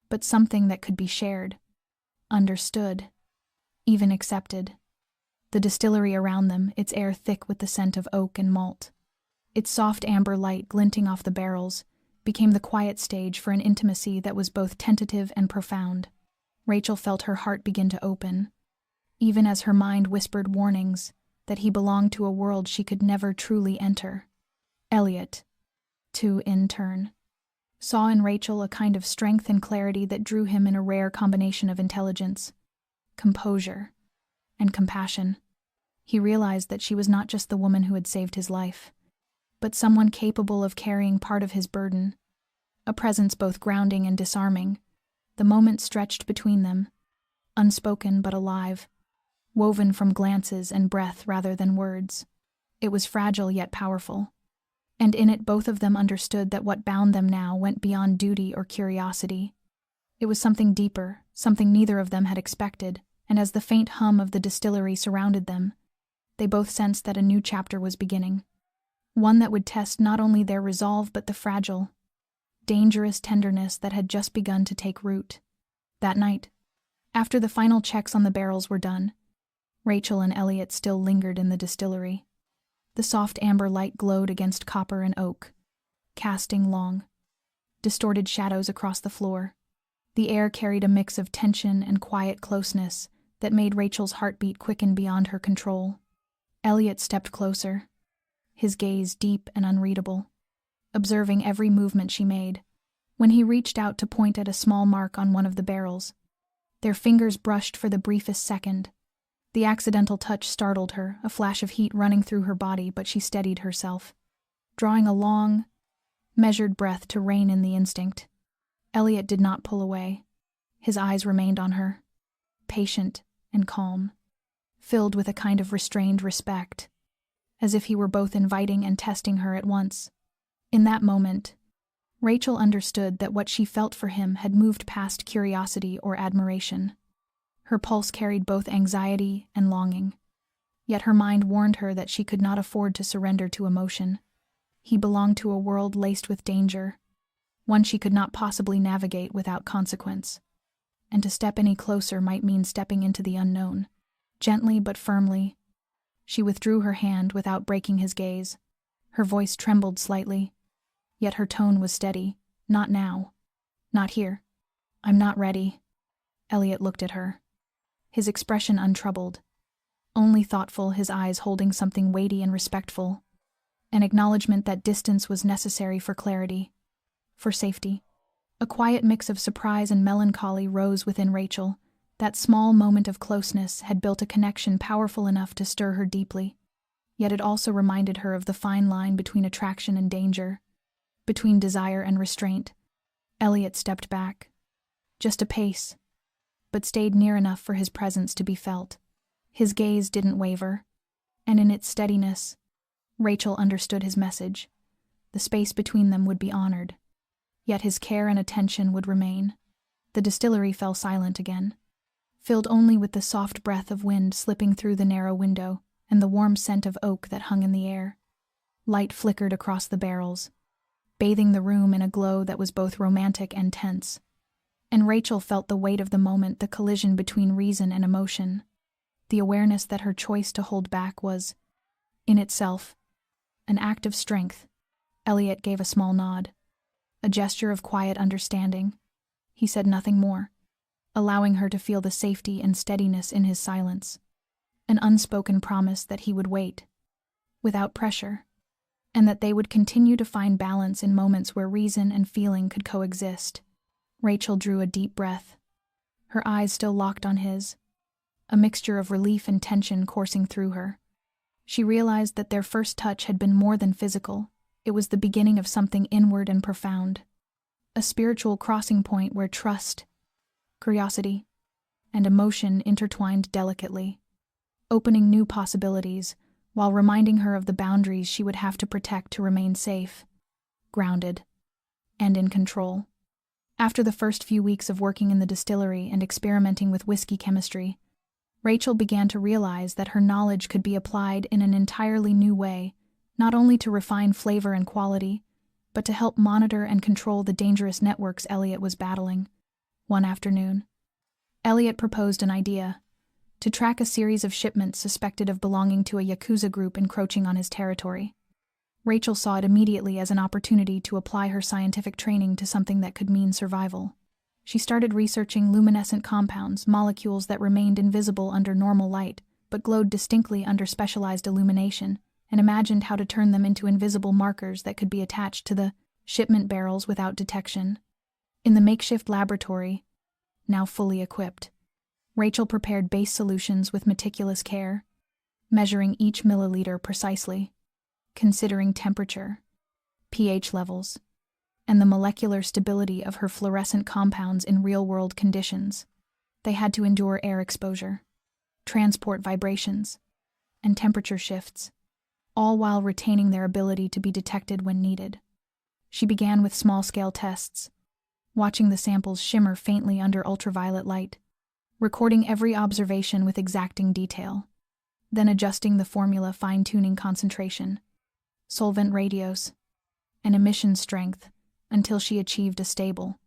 but something that could be shared, understood, even accepted. The distillery around them, its air thick with the scent of oak and malt, its soft amber light glinting off the barrels, became the quiet stage for an intimacy that was both tentative and profound. Rachel felt her heart begin to open, even as her mind whispered warnings that he belonged to a world she could never truly enter. Elliot, too, in turn, saw in Rachel a kind of strength and clarity that drew him in a rare combination of intelligence, composure, and compassion. He realized that she was not just the woman who had saved his life, but someone capable of carrying part of his burden, a presence both grounding and disarming. The moment stretched between them, unspoken but alive, woven from glances and breath rather than words. It was fragile yet powerful, and in it both of them understood that what bound them now went beyond duty or curiosity. It was something deeper, something neither of them had expected, and as the faint hum of the distillery surrounded them, they both sensed that a new chapter was beginning, one that would test not only their resolve but the fragile, dangerous tenderness that had just begun to take root. That night, after the final checks on the barrels were done, Rachel and Elliot still lingered in the distillery. The soft amber light glowed against copper and oak, casting long, distorted shadows across the floor. The air carried a mix of tension and quiet closeness that made Rachel's heartbeat quicken beyond her control. Elliot stepped closer, his gaze deep and unreadable, observing every movement she made. When he reached out to point at a small mark on one of the barrels, their fingers brushed for the briefest second. The accidental touch startled her, a flash of heat running through her body, but she steadied herself, drawing a long, measured breath to rein in the instinct. Elliot did not pull away. His eyes remained on her, patient and calm, filled with a kind of restrained respect, as if he were both inviting and testing her at once. In that moment, Rachel understood that what she felt for him had moved past curiosity or admiration. Her pulse carried both anxiety and longing, yet her mind warned her that she could not afford to surrender to emotion. He belonged to a world laced with danger, one she could not possibly navigate without consequence, and to step any closer might mean stepping into the unknown. Gently but firmly, she withdrew her hand without breaking his gaze, Her voice trembled slightly, yet her tone was steady. Not now. Not here. I'm not ready. Elliot looked at her, his expression untroubled, only thoughtful, his eyes holding something weighty and respectful, an acknowledgement that distance was necessary for clarity, for safety. A quiet mix of surprise and melancholy rose within Rachel. That small moment of closeness had built a connection powerful enough to stir her deeply, yet it also reminded her of the fine line between attraction and danger, between desire and restraint. Elliot stepped back, just a pace, but stayed near enough for his presence to be felt. His gaze didn't waver, and in its steadiness, Rachel understood his message. The space between them would be honored, yet his care and attention would remain. The distillery fell silent again, filled only with the soft breath of wind slipping through the narrow window and the warm scent of oak that hung in the air. Light flickered across the barrels, bathing the room in a glow that was both romantic and tense. And Rachel felt the weight of the moment, the collision between reason and emotion, the awareness that her choice to hold back was, in itself, an act of strength. Elliot gave a small nod, a gesture of quiet understanding. He said nothing more, allowing her to feel the safety and steadiness in his silence, an unspoken promise that he would wait, without pressure, and that they would continue to find balance in moments where reason and feeling could coexist. Rachel drew a deep breath, her eyes still locked on his, a mixture of relief and tension coursing through her. She realized that their first touch had been more than physical. It was the beginning of something inward and profound, a spiritual crossing point where trust, curiosity, and emotion intertwined delicately, opening new possibilities while reminding her of the boundaries she would have to protect to remain safe, grounded, and in control. After the first few weeks of working in the distillery and experimenting with whiskey chemistry, Rachel began to realize that her knowledge could be applied in an entirely new way, not only to refine flavor and quality, but to help monitor and control the dangerous networks Elliot was battling. One afternoon, Elliot proposed an idea: to track a series of shipments suspected of belonging to a Yakuza group encroaching on his territory. Rachel saw it immediately as an opportunity to apply her scientific training to something that could mean survival. She started researching luminescent compounds, molecules that remained invisible under normal light, but glowed distinctly under specialized illumination, and imagined how to turn them into invisible markers that could be attached to the shipment barrels without detection. In the makeshift laboratory, now fully equipped, Rachel prepared base solutions with meticulous care, measuring each milliliter precisely, considering temperature, pH levels, and the molecular stability of her fluorescent compounds in real-world conditions. They had to endure air exposure, transport vibrations, and temperature shifts, all while retaining their ability to be detected when needed. She began with small-scale tests, watching the samples shimmer faintly under ultraviolet light, recording every observation with exacting detail, then adjusting the formula, fine-tuning concentration, solvent ratios, and emission strength until she achieved a stable,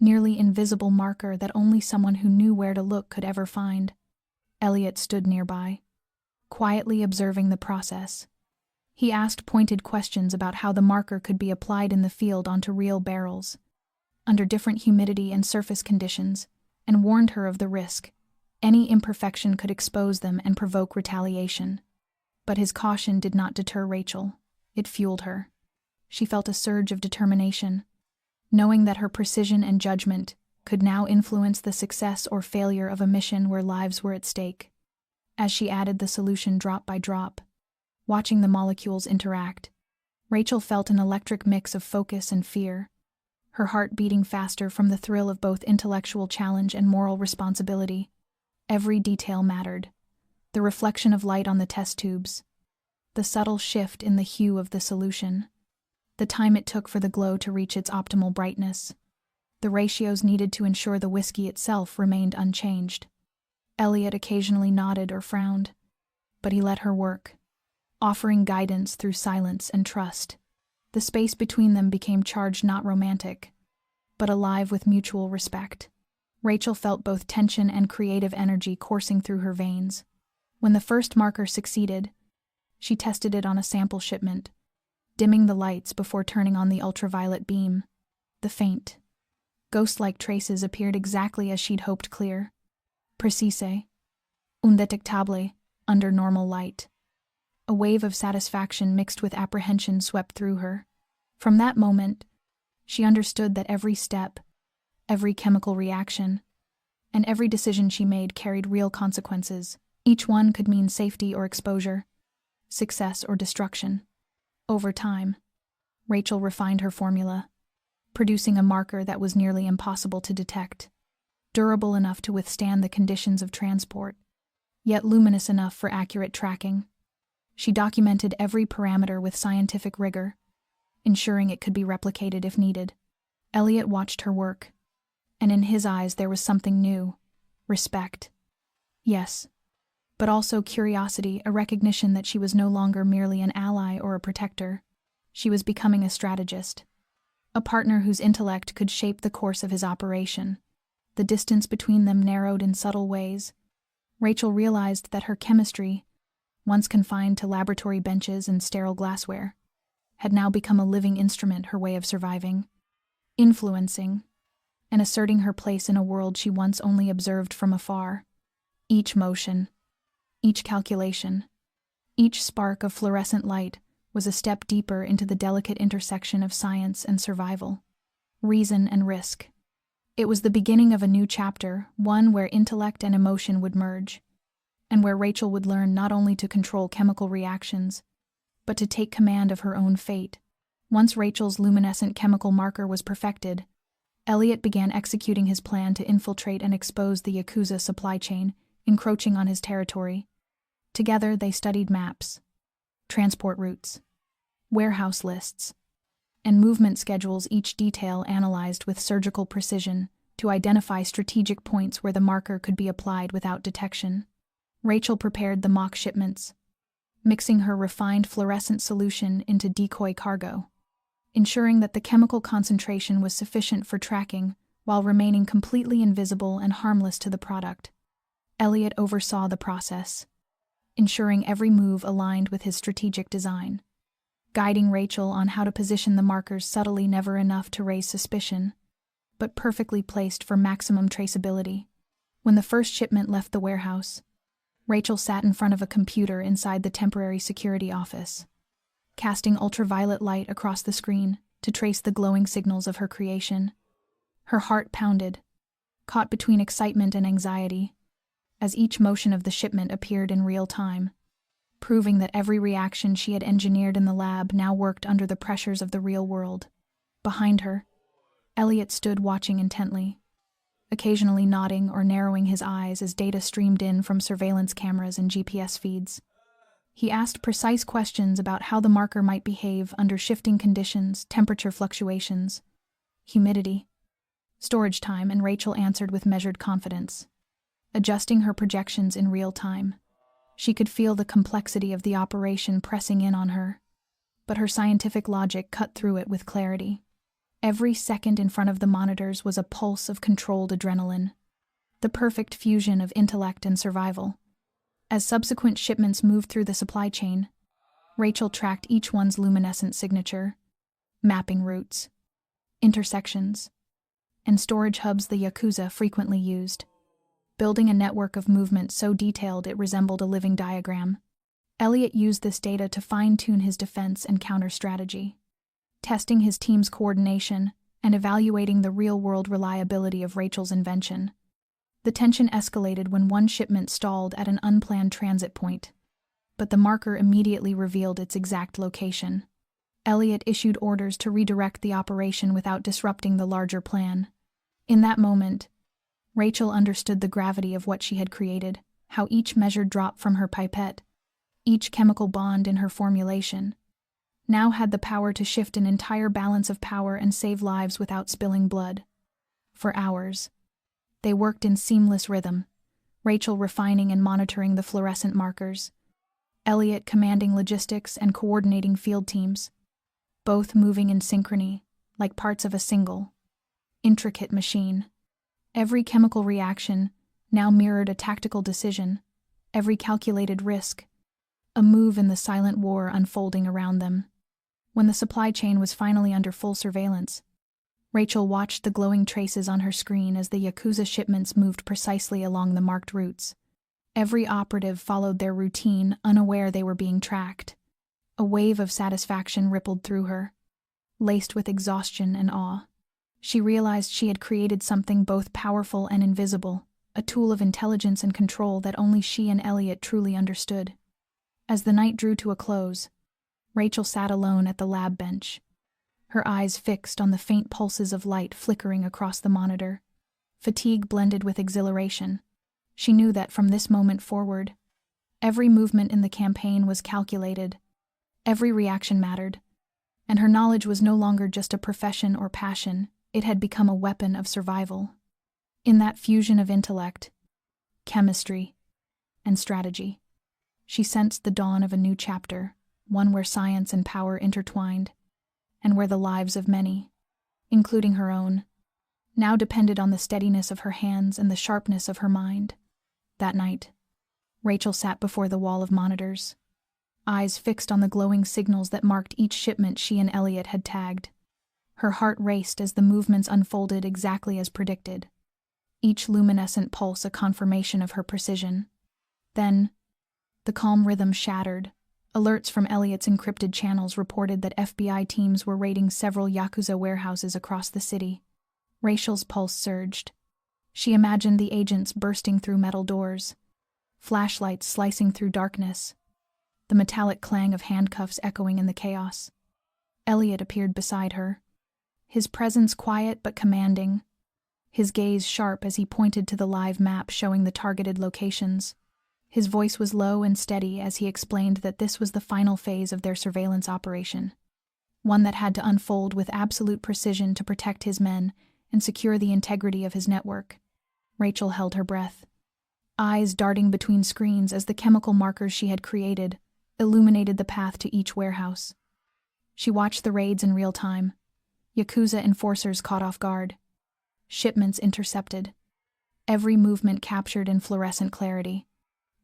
nearly invisible marker that only someone who knew where to look could ever find. Elliot stood nearby, quietly observing the process. He asked pointed questions about how the marker could be applied in the field onto real barrels, under different humidity and surface conditions, and warned her of the risk. Any imperfection could expose them and provoke retaliation. But his caution did not deter Rachel. It fueled her. She felt a surge of determination, knowing that her precision and judgment could now influence the success or failure of a mission where lives were at stake. As she added the solution drop by drop, watching the molecules interact, Rachel felt an electric mix of focus and fear, her heart beating faster from the thrill of both intellectual challenge and moral responsibility. Every detail mattered: the reflection of light on the test tubes, the subtle shift in the hue of the solution, the time it took for the glow to reach its optimal brightness, the ratios needed to ensure the whiskey itself remained unchanged. Elliot occasionally nodded or frowned, but he let her work, offering guidance through silence and trust. The space between them became charged, not romantic, but alive with mutual respect. Rachel felt both tension and creative energy coursing through her veins. When the first marker succeeded, she tested it on a sample shipment, dimming the lights before turning on the ultraviolet beam. The faint, ghost-like traces appeared exactly as she'd hoped, clear, precise, undetectable, under normal light. A wave of satisfaction mixed with apprehension swept through her. From that moment, she understood that every step, every chemical reaction, and every decision she made carried real consequences. Each one could mean safety or exposure, success or destruction. Over time, Rachel refined her formula, producing a marker that was nearly impossible to detect, durable enough to withstand the conditions of transport, yet luminous enough for accurate tracking. She documented every parameter with scientific rigor, ensuring it could be replicated if needed. Elliot watched her work, and in his eyes there was something new: respect. Yes, but also curiosity, a recognition that she was no longer merely an ally or a protector. She was becoming a strategist, a partner whose intellect could shape the course of his operation. The distance between them narrowed in subtle ways. Rachel realized that her chemistry, once confined to laboratory benches and sterile glassware, had now become a living instrument, her way of surviving, influencing, and asserting her place in a world she once only observed from afar. Each motion, each calculation, each spark of fluorescent light was a step deeper into the delicate intersection of science and survival, reason and risk. It was the beginning of a new chapter, one where intellect and emotion would merge, and where Rachel would learn not only to control chemical reactions, but to take command of her own fate. Once Rachel's luminescent chemical marker was perfected, Elliot began executing his plan to infiltrate and expose the Yakuza supply chain, encroaching on his territory. Together they studied maps, transport routes, warehouse lists, and movement schedules, each detail analyzed with surgical precision to identify strategic points where the marker could be applied without detection. Rachel prepared the mock shipments, mixing her refined fluorescent solution into decoy cargo, ensuring that the chemical concentration was sufficient for tracking while remaining completely invisible and harmless to the product. Elliot oversaw the process, ensuring every move aligned with his strategic design, guiding Rachel on how to position the markers subtly, never enough to raise suspicion, but perfectly placed for maximum traceability. When the first shipment left the warehouse, Rachel sat in front of a computer inside the temporary security office, casting ultraviolet light across the screen to trace the glowing signals of her creation. Her heart pounded, caught between excitement and anxiety, as each motion of the shipment appeared in real time, proving that every reaction she had engineered in the lab now worked under the pressures of the real world. Behind her, Elliot stood watching intently, occasionally nodding or narrowing his eyes as data streamed in from surveillance cameras and GPS feeds. He asked precise questions about how the marker might behave under shifting conditions, temperature fluctuations, humidity, storage time, and Rachel answered with measured confidence, adjusting her projections in real time. She could feel the complexity of the operation pressing in on her, but her scientific logic cut through it with clarity. Every second in front of the monitors was a pulse of controlled adrenaline, the perfect fusion of intellect and survival. As subsequent shipments moved through the supply chain, Rachel tracked each one's luminescent signature, mapping routes, intersections, and storage hubs the Yakuza frequently used, building a network of movement so detailed it resembled a living diagram. Elliot used this data to fine-tune his defense and counter strategy, testing his team's coordination and evaluating the real-world reliability of Rachel's invention. The tension escalated when one shipment stalled at an unplanned transit point, but the marker immediately revealed its exact location. Elliot issued orders to redirect the operation without disrupting the larger plan. In that moment, Rachel understood the gravity of what she had created, how each measured drop from her pipette, each chemical bond in her formulation, now had the power to shift an entire balance of power and save lives without spilling blood. For hours, they worked in seamless rhythm, Rachel refining and monitoring the fluorescent markers, Elliot commanding logistics and coordinating field teams, both moving in synchrony, like parts of a single, intricate machine. Every chemical reaction now mirrored a tactical decision, every calculated risk, a move in the silent war unfolding around them. When the supply chain was finally under full surveillance, Rachel watched the glowing traces on her screen as the Yakuza shipments moved precisely along the marked routes. Every operative followed their routine, unaware they were being tracked. A wave of satisfaction rippled through her, laced with exhaustion and awe. She realized she had created something both powerful and invisible, a tool of intelligence and control that only she and Elliot truly understood. As the night drew to a close, Rachel sat alone at the lab bench, her eyes fixed on the faint pulses of light flickering across the monitor. Fatigue blended with exhilaration. She knew that from this moment forward, every movement in the campaign was calculated, every reaction mattered, and her knowledge was no longer just a profession or passion, it had become a weapon of survival. In that fusion of intellect, chemistry, and strategy, she sensed the dawn of a new chapter, one where science and power intertwined, and where the lives of many, including her own, now depended on the steadiness of her hands and the sharpness of her mind. That night, Rachel sat before the wall of monitors, eyes fixed on the glowing signals that marked each shipment she and Elliot had tagged. Her heart raced as the movements unfolded exactly as predicted, each luminescent pulse a confirmation of her precision. Then, the calm rhythm shattered. Alerts from Elliot's encrypted channels reported that FBI teams were raiding several Yakuza warehouses across the city. Rachel's pulse surged. She imagined the agents bursting through metal doors, flashlights slicing through darkness, the metallic clang of handcuffs echoing in the chaos. Elliot appeared beside her, his presence quiet but commanding, his gaze sharp as he pointed to the live map showing the targeted locations. His voice was low and steady as he explained that this was the final phase of their surveillance operation, one that had to unfold with absolute precision to protect his men and secure the integrity of his network. Rachel held her breath, eyes darting between screens as the chemical markers she had created illuminated the path to each warehouse. She watched the raids in real time, Yakuza enforcers caught off guard, shipments intercepted, every movement captured in fluorescent clarity.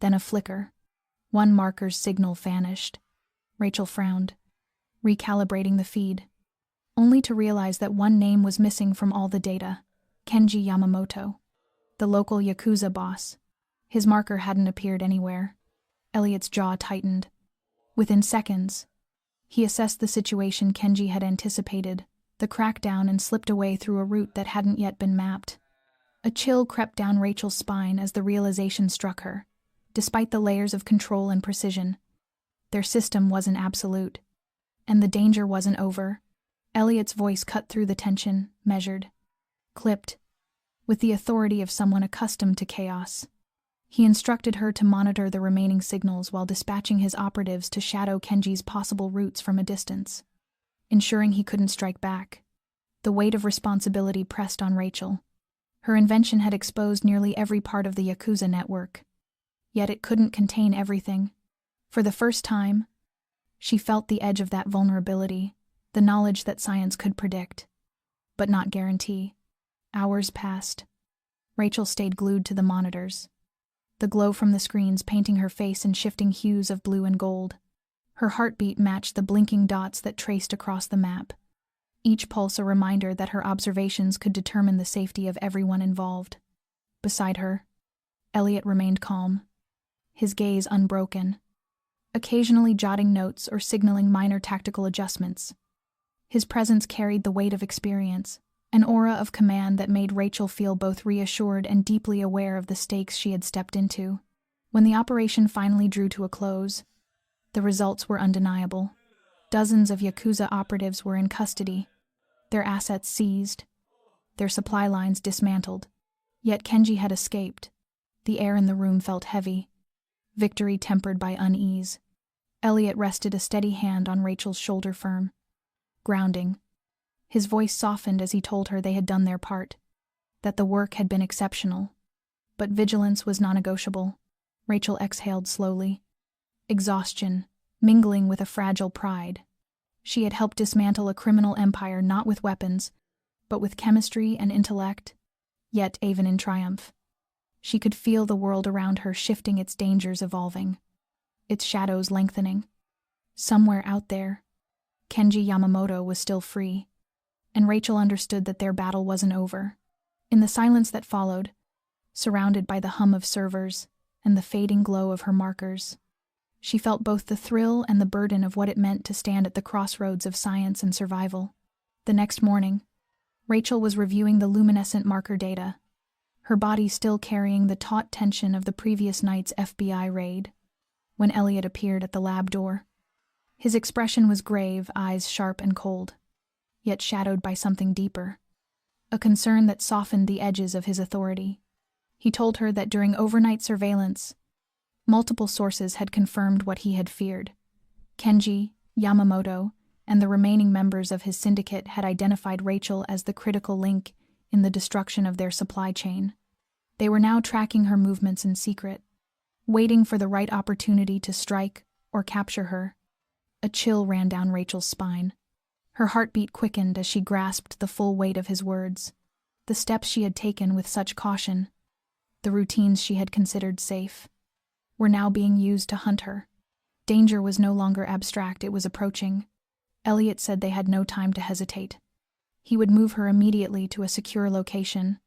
Then a flicker. One marker's signal vanished. Rachel frowned, recalibrating the feed, only to realize that one name was missing from all the data: Kenji Yamamoto, the local Yakuza boss. His marker hadn't appeared anywhere. Elliot's jaw tightened. Within seconds, he assessed the situation Kenji had anticipated, the crackdown, and slipped away through a route that hadn't yet been mapped. A chill crept down Rachel's spine as the realization struck her. Despite the layers of control and precision, their system wasn't absolute, and the danger wasn't over. Elliot's voice cut through the tension, measured, clipped, with the authority of someone accustomed to chaos. He instructed her to monitor the remaining signals while dispatching his operatives to shadow Kenji's possible routes from a distance, ensuring he couldn't strike back. The weight of responsibility pressed on Rachel. Her invention had exposed nearly every part of the Yakuza network, yet it couldn't contain everything. For the first time, she felt the edge of that vulnerability, the knowledge that science could predict, but not guarantee. Hours passed. Rachel stayed glued to the monitors, the glow from the screens painting her face in shifting hues of blue and gold. Her heartbeat matched the blinking dots that traced across the map, each pulse a reminder that her observations could determine the safety of everyone involved. Beside her, Elliot remained calm, his gaze unbroken, occasionally jotting notes or signaling minor tactical adjustments. His presence carried the weight of experience, an aura of command that made Rachel feel both reassured and deeply aware of the stakes she had stepped into. When the operation finally drew to a close, the results were undeniable. Dozens of Yakuza operatives were in custody, their assets seized, their supply lines dismantled. Yet Kenji had escaped. The air in the room felt heavy, victory tempered by unease. Elliot rested a steady hand on Rachel's shoulder, firm, grounding. His voice softened as he told her they had done their part, that the work had been exceptional, but vigilance was non-negotiable. Rachel exhaled slowly, exhaustion mingling with a fragile pride. She had helped dismantle a criminal empire not with weapons, but with chemistry and intellect, yet even in triumph. She could feel the world around her shifting, its dangers evolving, its shadows lengthening. Somewhere out there, Kenji Yamamoto was still free, and Rachel understood that their battle wasn't over. In the silence that followed, surrounded by the hum of servers and the fading glow of her markers, she felt both the thrill and the burden of what it meant to stand at the crossroads of science and survival. The next morning, Rachel was reviewing the luminescent marker data, her body still carrying the taut tension of the previous night's FBI raid, when Elliot appeared at the lab door. His expression was grave, eyes sharp and cold, yet shadowed by something deeper, a concern that softened the edges of his authority. He told her that during overnight surveillance, multiple sources had confirmed what he had feared. Kenji, Yamamoto, and the remaining members of his syndicate had identified Rachel as the critical link in the destruction of their supply chain. They were now tracking her movements in secret, waiting for the right opportunity to strike or capture her. A chill ran down Rachel's spine. Her heartbeat quickened as she grasped the full weight of his words. The steps she had taken with such caution, the routines she had considered safe, were now being used to hunt her. Danger was no longer abstract, it was approaching. Elliot said they had no time to hesitate. He would move her immediately to a secure location,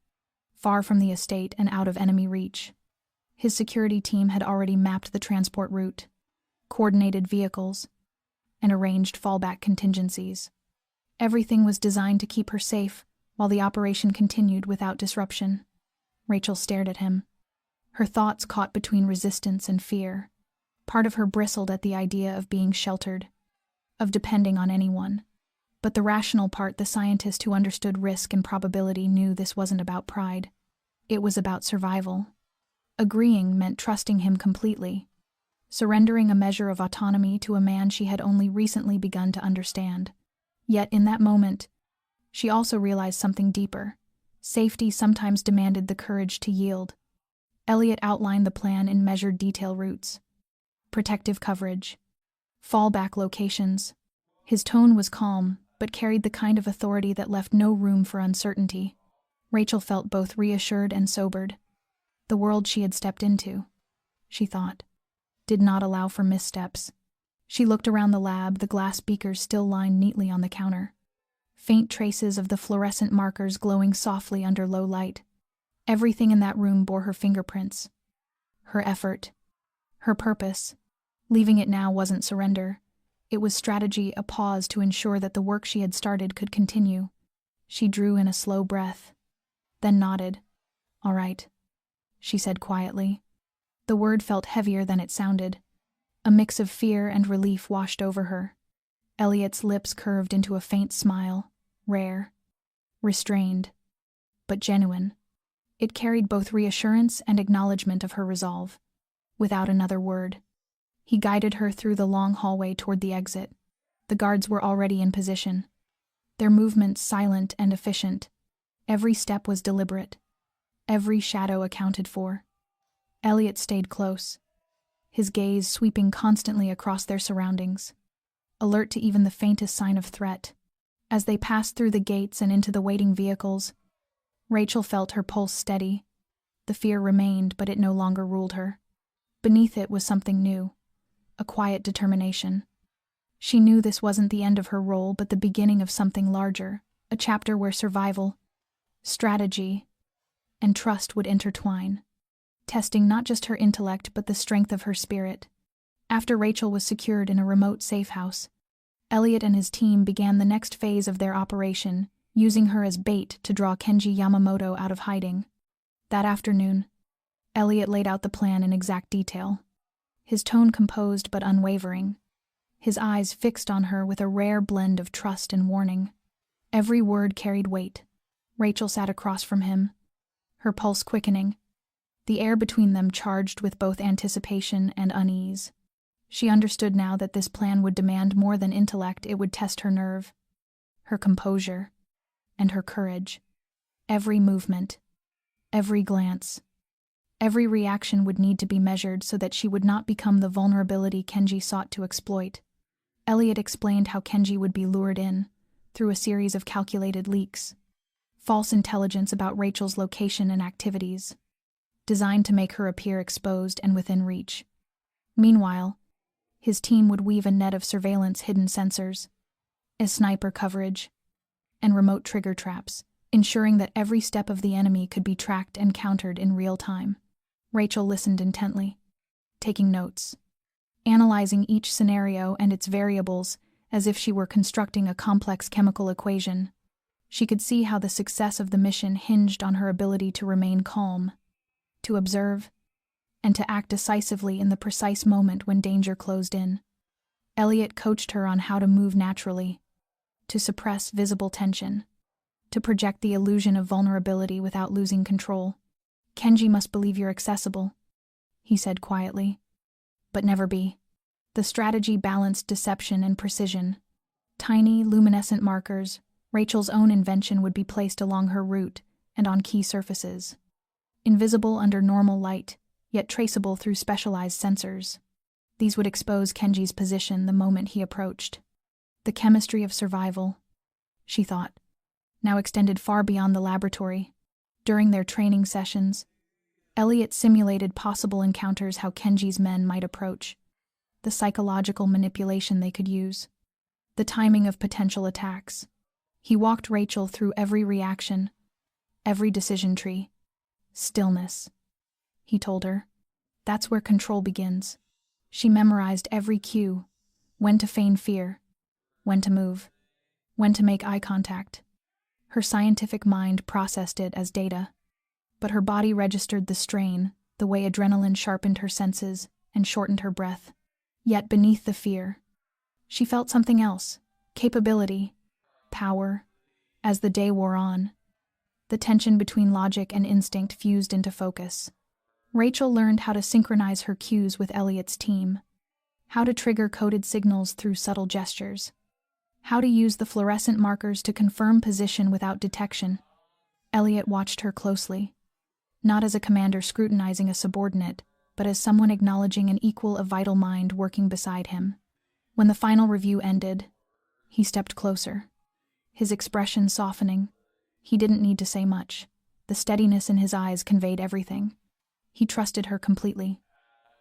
far from the estate and out of enemy reach. His security team had already mapped the transport route, coordinated vehicles, and arranged fallback contingencies. Everything was designed to keep her safe while the operation continued without disruption. Rachel stared at him, her thoughts caught between resistance and fear. Part of her bristled at the idea of being sheltered, of depending on anyone. But the rational part, the scientist who understood risk and probability, knew this wasn't about pride. It was about survival. Agreeing meant trusting him completely, surrendering a measure of autonomy to a man she had only recently begun to understand. Yet in that moment, she also realized something deeper. Safety sometimes demanded the courage to yield. Elliot outlined the plan in measured detail: routes, protective coverage, fallback locations. His tone was calm, but carried the kind of authority that left no room for uncertainty. Rachel felt both reassured and sobered. The world she had stepped into, she thought, did not allow for missteps. She looked around the lab, the glass beakers still lined neatly on the counter, faint traces of the fluorescent markers glowing softly under low light. Everything in that room bore her fingerprints, her effort, her purpose. Leaving it now wasn't surrender. It was strategy, a pause to ensure that the work she had started could continue. She drew in a slow breath, then nodded. "All right," she said quietly. The word felt heavier than it sounded. A mix of fear and relief washed over her. Elliot's lips curved into a faint smile, rare, restrained, but genuine. It carried both reassurance and acknowledgement of her resolve. Without another word, he guided her through the long hallway toward the exit. The guards were already in position, their movements silent and efficient. Every step was deliberate, every shadow accounted for. Elliot stayed close, his gaze sweeping constantly across their surroundings, alert to even the faintest sign of threat. As they passed through the gates and into the waiting vehicles, Rachel felt her pulse steady. The fear remained, but it no longer ruled her. Beneath it was something new, a quiet determination. She knew this wasn't the end of her role, but the beginning of something larger, a chapter where survival, strategy, and trust would intertwine, testing not just her intellect but the strength of her spirit. After Rachel was secured in a remote safe house, Elliot and his team began the next phase of their operation, using her as bait to draw Kenji Yamamoto out of hiding. That afternoon, Elliot laid out the plan in exact detail, his tone composed but unwavering, his eyes fixed on her with a rare blend of trust and warning. Every word carried weight. Rachel sat across from him, her pulse quickening, the air between them charged with both anticipation and unease. She understood now that this plan would demand more than intellect. It would test her nerve, her composure, and her courage. Every movement, every glance, every reaction would need to be measured so that she would not become the vulnerability Kenji sought to exploit. Elliot explained how Kenji would be lured in, through a series of calculated leaks, false intelligence about Rachel's location and activities, designed to make her appear exposed and within reach. Meanwhile, his team would weave a net of surveillance, hidden sensors, as sniper coverage, and remote trigger traps, ensuring that every step of the enemy could be tracked and countered in real time. Rachel listened intently, taking notes, analyzing each scenario and its variables as if she were constructing a complex chemical equation. She could see how the success of the mission hinged on her ability to remain calm, to observe, and to act decisively in the precise moment when danger closed in. Elliot coached her on how to move naturally, to suppress visible tension, to project the illusion of vulnerability without losing control. "Kenji must believe you're accessible," he said quietly. "But never be." The strategy balanced deception and precision. Tiny, luminescent markers, Rachel's own invention, would be placed along her route and on key surfaces. Invisible under normal light, yet traceable through specialized sensors. These would expose Kenji's position the moment he approached. The chemistry of survival, she thought, now extended far beyond the laboratory. During their training sessions, Elliot simulated possible encounters, how Kenji's men might approach, the psychological manipulation they could use, the timing of potential attacks. He walked Rachel through every reaction, every decision tree. "Stillness," he told her. "That's where control begins." She memorized every cue: when to feign fear, when to move, when to make eye contact. Her scientific mind processed it as data, but her body registered the strain, the way adrenaline sharpened her senses and shortened her breath. Yet beneath the fear, she felt something else: capability, power. As the day wore on, the tension between logic and instinct fused into focus. Rachel learned how to synchronize her cues with Elliot's team, how to trigger coded signals through subtle gestures, how to use the fluorescent markers to confirm position without detection. Elliot watched her closely, not as a commander scrutinizing a subordinate, but as someone acknowledging an equal of vital mind working beside him. When the final review ended, he stepped closer, his expression softening. He didn't need to say much. The steadiness in his eyes conveyed everything. He trusted her completely.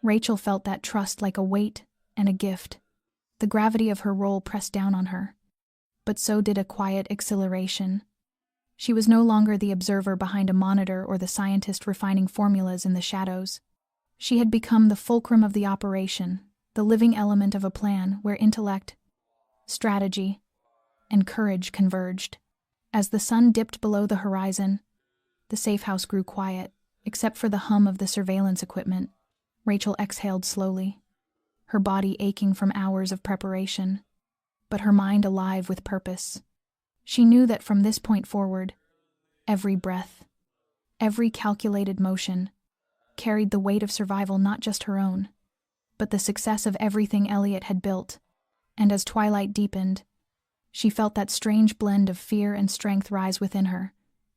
Rachel felt that trust like a weight and a gift. The gravity of her role pressed down on her, but so did a quiet exhilaration. She was no longer the observer behind a monitor or the scientist refining formulas in the shadows. She had become the fulcrum of the operation, the living element of a plan where intellect, strategy, and courage converged. As the sun dipped below the horizon, the safe house grew quiet, except for the hum of the surveillance equipment. Rachel exhaled slowly, her body aching from hours of preparation, but her mind alive with purpose. She knew that from this point forward, every breath, every calculated motion, carried the weight of survival, not just her own, but the success of everything Elliot had built. And as twilight deepened, she felt that strange blend of fear and strength rise within her,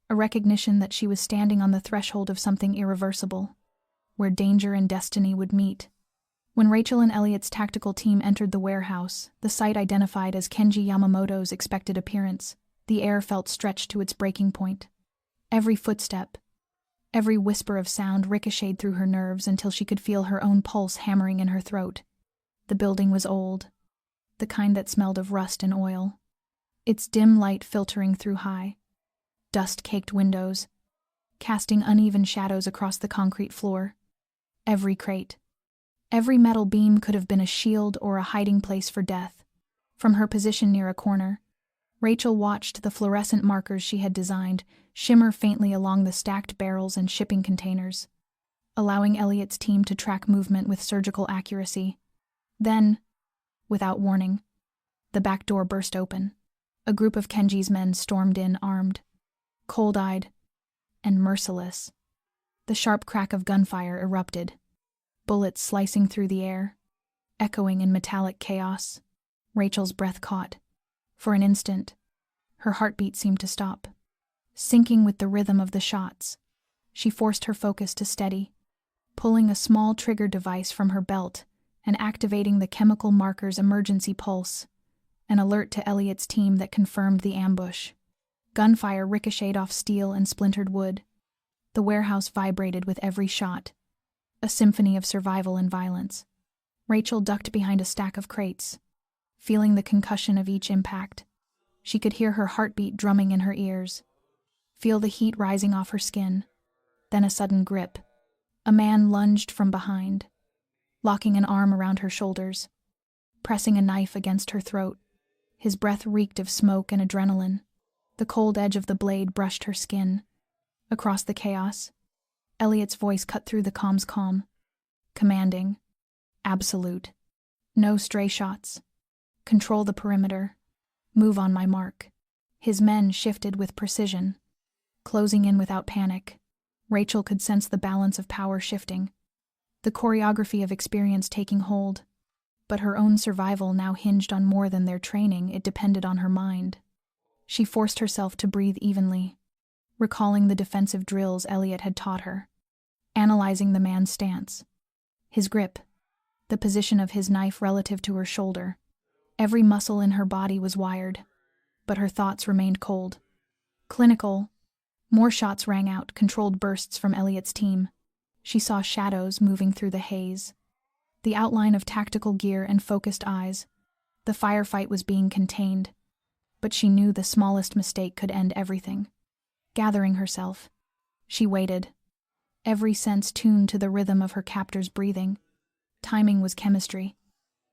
a recognition that she was standing on the threshold of something irreversible, where danger and destiny would meet. When Rachel and Elliot's tactical team entered the warehouse, the site identified as Kenji Yamamoto's expected appearance, the air felt stretched to its breaking point. Every footstep, every whisper of sound ricocheted through her nerves until she could feel her own pulse hammering in her throat. The building was old, the kind that smelled of rust and oil, its dim light filtering through high, dust-caked windows, casting uneven shadows across the concrete floor. Every crate, every metal beam could have been a shield or a hiding place for death. From her position near a corner, Rachel watched the fluorescent markers she had designed shimmer faintly along the stacked barrels and shipping containers, allowing Elliot's team to track movement with surgical accuracy. Then, without warning, the back door burst open. A group of Kenji's men stormed in armed, cold-eyed, and merciless. The sharp crack of gunfire erupted, bullets slicing through the air, echoing in metallic chaos. Rachel's breath caught. For an instant, her heartbeat seemed to stop, syncing with the rhythm of the shots. She forced her focus to steady, pulling a small trigger device from her belt and activating the chemical marker's emergency pulse, an alert to Elliot's team that confirmed the ambush. Gunfire ricocheted off steel and splintered wood. The warehouse vibrated with every shot, a symphony of survival and violence. Rachel ducked behind a stack of crates, feeling the concussion of each impact. She could hear her heartbeat drumming in her ears, feel the heat rising off her skin. Then a sudden grip. A man lunged from behind, locking an arm around her shoulders, pressing a knife against her throat. His breath reeked of smoke and adrenaline. The cold edge of the blade brushed her skin. Across the chaos, Elliot's voice cut through the calm's calm, commanding, absolute. No stray shots. Control the perimeter. Move on my mark. His men shifted with precision, closing in without panic. Rachel could sense the balance of power shifting, the choreography of experience taking hold. But her own survival now hinged on more than their training. It depended on her mind. She forced herself to breathe evenly, recalling the defensive drills Elliot had taught her, analyzing the man's stance, his grip, the position of his knife relative to her shoulder. Every muscle in her body was wired, but her thoughts remained cold. Clinical. More shots rang out, controlled bursts from Elliot's team. She saw shadows moving through the haze, the outline of tactical gear and focused eyes. The firefight was being contained, but she knew the smallest mistake could end everything. Gathering herself, she waited, every sense tuned to the rhythm of her captor's breathing. Timing was chemistry.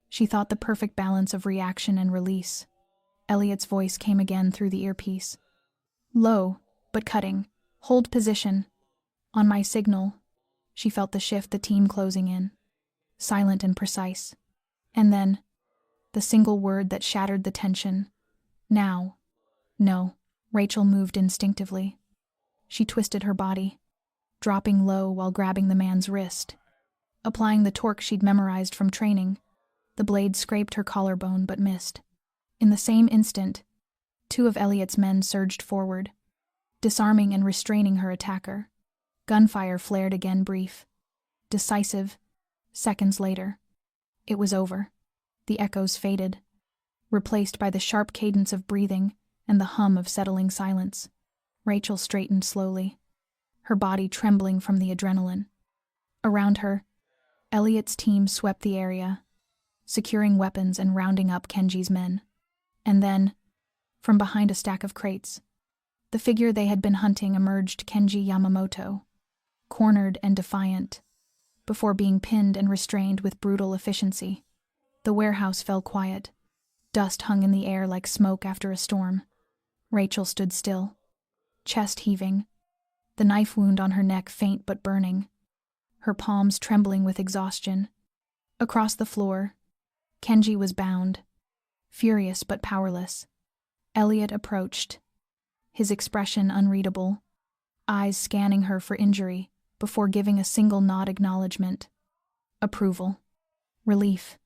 She thought the perfect balance of reaction and release. Elliot's voice came again through the earpiece. Low, but cutting. Hold position. On my signal. She felt the shift, the team closing in. Silent and precise. And then, the single word that shattered the tension. Now. No. Rachel moved instinctively. She twisted her body, dropping low while grabbing the man's wrist. Applying the torque she'd memorized from training, the blade scraped her collarbone but missed. In the same instant, two of Elliot's men surged forward, disarming and restraining her attacker. Gunfire flared again, brief, decisive. Seconds later, it was over. The echoes faded, replaced by the sharp cadence of breathing and the hum of settling silence. Rachel straightened slowly, her body trembling from the adrenaline. Around her, Elliot's team swept the area, securing weapons and rounding up Kenji's men. And then, from behind a stack of crates, the figure they had been hunting emerged, Kenji Yamamoto, cornered and defiant, before being pinned and restrained with brutal efficiency. The warehouse fell quiet. Dust hung in the air like smoke after a storm. Rachel stood still, chest heaving, the knife wound on her neck faint but burning, her palms trembling with exhaustion. Across the floor, Kenji was bound, furious but powerless. Elliot approached, his expression unreadable, eyes scanning her for injury before giving a single nod acknowledgement. Approval. Relief.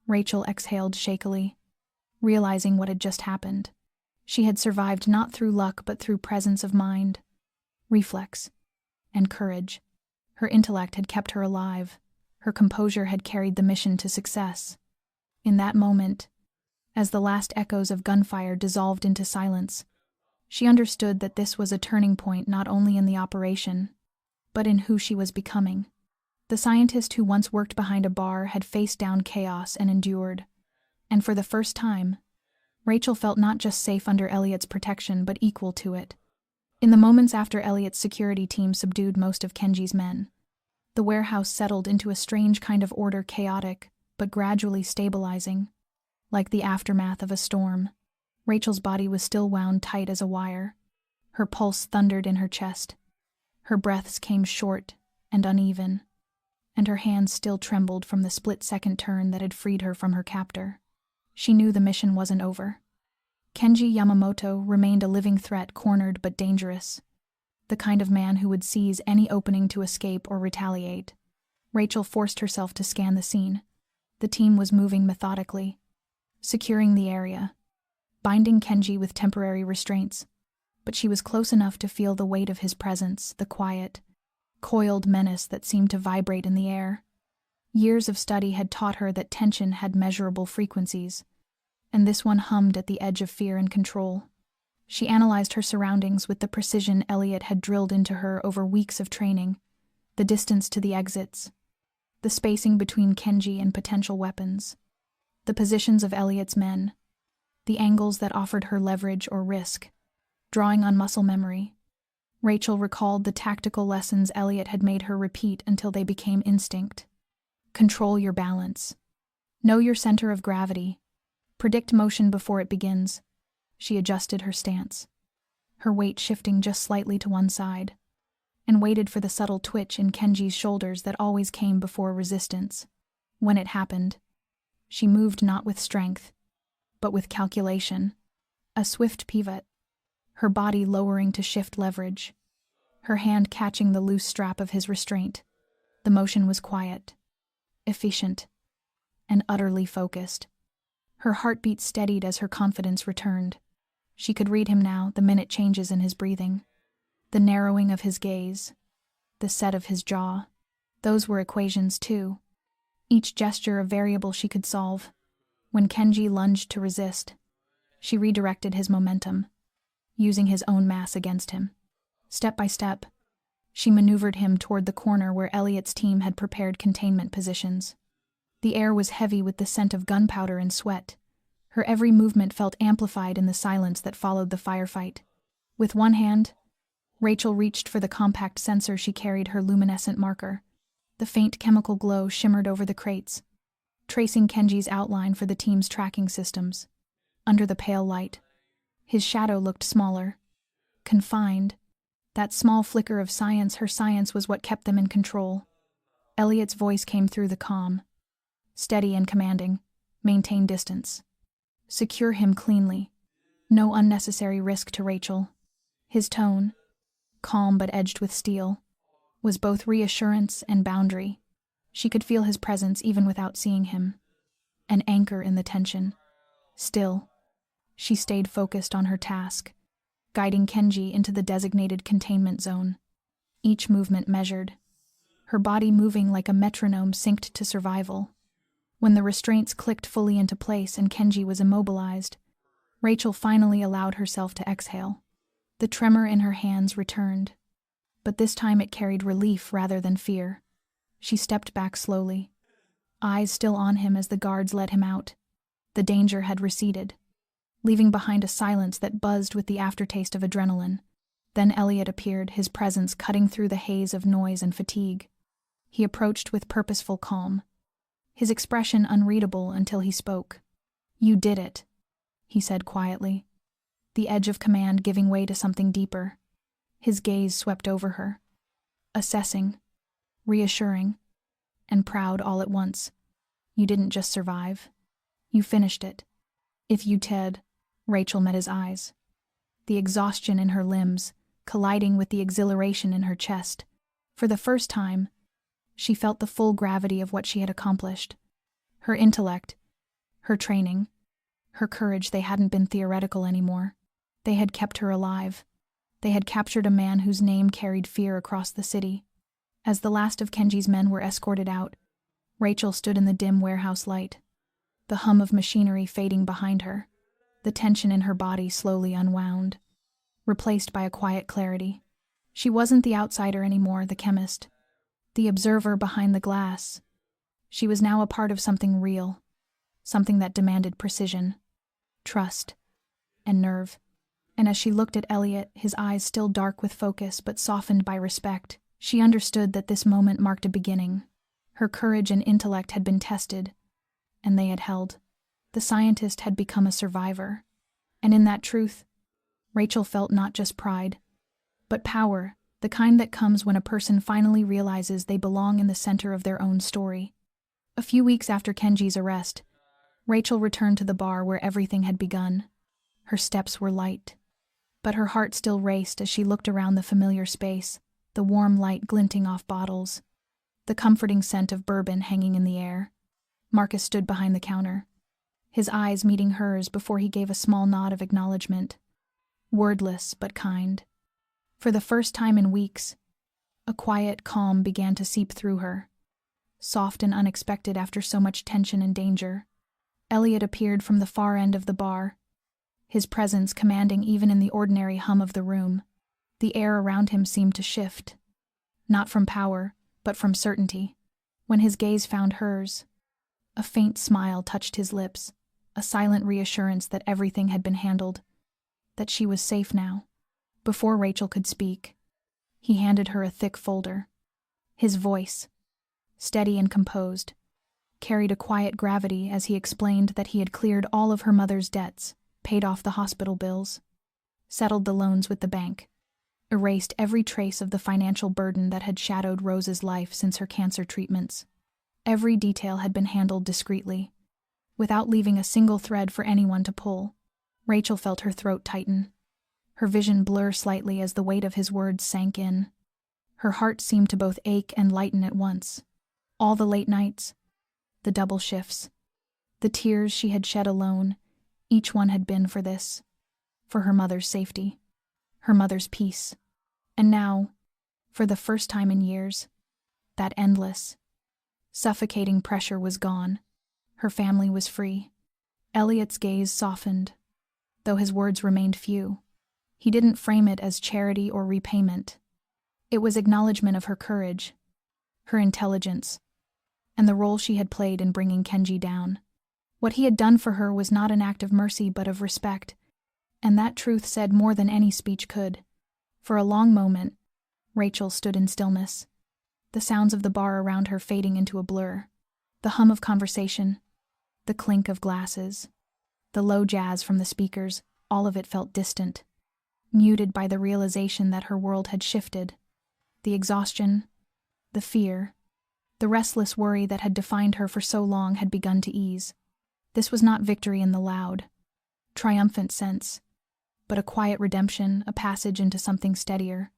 Rachel exhaled shakily, realizing what had just happened. She had survived not through luck but through presence of mind, reflex, and courage. Her intellect had kept her alive. Her composure had carried the mission to success. In that moment, as the last echoes of gunfire dissolved into silence, she understood that this was a turning point not only in the operation, but in who she was becoming. The scientist who once worked behind a bar had faced down chaos and endured, and for the first time, Rachel felt not just safe under Elliot's protection but equal to it. In the moments after Elliot's security team subdued most of Kenji's men, the warehouse settled into a strange kind of order, chaotic but gradually stabilizing, like the aftermath of a storm. Rachel's body was still wound tight as a wire. Her pulse thundered in her chest. Her breaths came short and uneven, and her hands still trembled from the split-second turn that had freed her from her captor. She knew the mission wasn't over. Kenji Yamamoto remained a living threat, cornered but dangerous, the kind of man who would seize any opening to escape or retaliate. Rachel forced herself to scan the scene. The team was moving methodically, securing the area, binding Kenji with temporary restraints, but she was close enough to feel the weight of his presence, the quiet, coiled menace that seemed to vibrate in the air. Years of study had taught her that tension had measurable frequencies, and this one hummed at the edge of fear and control. She analyzed her surroundings with the precision Elliot had drilled into her over weeks of training, the distance to the exits, the spacing between Kenji and potential weapons, the positions of Elliot's men, the angles that offered her leverage or risk. Drawing on muscle memory, Rachel recalled the tactical lessons Elliot had made her repeat until they became instinct. Control your balance. Know your center of gravity. Predict motion before it begins. She adjusted her stance, her weight shifting just slightly to one side, and waited for the subtle twitch in Kenji's shoulders that always came before resistance. When it happened, she moved not with strength, but with calculation. A swift pivot, her body lowering to shift leverage, her hand catching the loose strap of his restraint. The motion was quiet, efficient, and utterly focused. Her heartbeat steadied as her confidence returned. She could read him now, the minute changes in his breathing, the narrowing of his gaze, the set of his jaw. Those were equations too, each gesture a variable she could solve. When Kenji lunged to resist, she redirected his momentum, using his own mass against him. Step by step, she maneuvered him toward the corner where Elliot's team had prepared containment positions. The air was heavy with the scent of gunpowder and sweat. Her every movement felt amplified in the silence that followed the firefight. With one hand, Rachel reached for the compact sensor she carried, her luminescent marker. The faint chemical glow shimmered over the crates, tracing Kenji's outline for the team's tracking systems. Under the pale light, his shadow looked smaller, confined. That small flicker of science, her science, was what kept them in control. Elliot's voice came through the calm, steady and commanding. Maintain distance. Secure him cleanly. No unnecessary risk to Rachel. His tone, calm but edged with steel, was both reassurance and boundary. She could feel his presence even without seeing him. An anchor in the tension. Still, she stayed focused on her task, guiding Kenji into the designated containment zone. Each movement measured, her body moving like a metronome synced to survival. When the restraints clicked fully into place and Kenji was immobilized, Rachel finally allowed herself to exhale. The tremor in her hands returned, but this time it carried relief rather than fear. She stepped back slowly, eyes still on him as the guards led him out. The danger had receded, leaving behind a silence that buzzed with the aftertaste of adrenaline. Then Elliot appeared, his presence cutting through the haze of noise and fatigue. He approached with purposeful calm, his expression unreadable until he spoke. "You did it," he said quietly, the edge of command giving way to something deeper. His gaze swept over her, assessing, reassuring, and proud all at once. "You didn't just survive. You finished it." "If you Ted," Rachel met his eyes, the exhaustion in her limbs colliding with the exhilaration in her chest. For the first time, she felt the full gravity of what she had accomplished. Her intellect, her training, her courage, they hadn't been theoretical anymore. They had kept her alive. They had captured a man whose name carried fear across the city. As the last of Kenji's men were escorted out, Rachel stood in the dim warehouse light, the hum of machinery fading behind her. The tension in her body slowly unwound, replaced by a quiet clarity. She wasn't the outsider anymore, the chemist, the observer behind the glass. She was now a part of something real, something that demanded precision, trust, and nerve. And as she looked at Elliot, his eyes still dark with focus but softened by respect, she understood that this moment marked a beginning. Her courage and intellect had been tested, and they had held. The scientist had become a survivor, and in that truth, Rachel felt not just pride, but power, the kind that comes when a person finally realizes they belong in the center of their own story. A few weeks after Kenji's arrest, Rachel returned to the bar where everything had begun. Her steps were light, but her heart still raced as she looked around the familiar space, the warm light glinting off bottles, the comforting scent of bourbon hanging in the air. Marcus stood behind the counter, his eyes meeting hers before he gave a small nod of acknowledgement, wordless but kind. For the first time in weeks, a quiet calm began to seep through her, soft and unexpected after so much tension and danger. Elliot appeared from the far end of the bar, his presence commanding even in the ordinary hum of the room. The air around him seemed to shift, not from power, but from certainty. When his gaze found hers, a faint smile touched his lips, a silent reassurance that everything had been handled, that she was safe now. Before Rachel could speak, he handed her a thick folder. His voice, steady and composed, carried a quiet gravity as he explained that he had cleared all of her mother's debts, paid off the hospital bills, settled the loans with the bank, erased every trace of the financial burden that had shadowed Rose's life since her cancer treatments. Every detail had been handled discreetly, without leaving a single thread for anyone to pull. Rachel felt her throat tighten, her vision blur slightly as the weight of his words sank in. Her heart seemed to both ache and lighten at once. All the late nights, the double shifts, the tears she had shed alone, each one had been for this, for her mother's safety, her mother's peace. And now, for the first time in years, that endless, suffocating pressure was gone. Her family was free. Elliot's gaze softened, though his words remained few. He didn't frame it as charity or repayment. It was acknowledgement of her courage, her intelligence, and the role she had played in bringing Kenji down. What he had done for her was not an act of mercy but of respect, and that truth said more than any speech could. For a long moment, Rachel stood in stillness, the sounds of the bar around her fading into a blur, the hum of conversation, the clink of glasses, the low jazz from the speakers, all of it felt distant, muted by the realization that her world had shifted. The exhaustion, the fear, the restless worry that had defined her for so long had begun to ease. This was not victory in the loud, triumphant sense, but a quiet redemption, a passage into something steadier,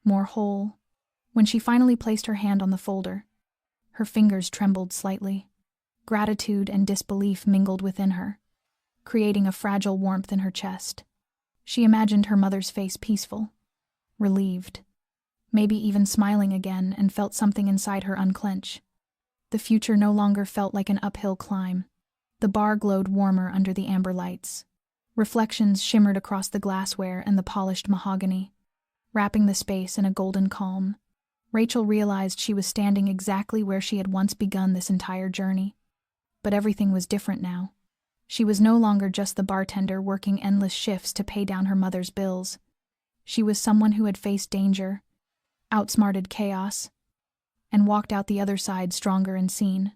more whole. When she finally placed her hand on the folder, her fingers trembled slightly. Gratitude and disbelief mingled within her, creating a fragile warmth in her chest. She imagined her mother's face peaceful, relieved, maybe even smiling again, and felt something inside her unclench. The future no longer felt like an uphill climb. The bar glowed warmer under the amber lights. Reflections shimmered across the glassware and the polished mahogany, wrapping the space in a golden calm. Rachel realized she was standing exactly where she had once begun this entire journey. But everything was different now. She was no longer just the bartender working endless shifts to pay down her mother's bills. She was someone who had faced danger, outsmarted chaos, and walked out the other side stronger and seen.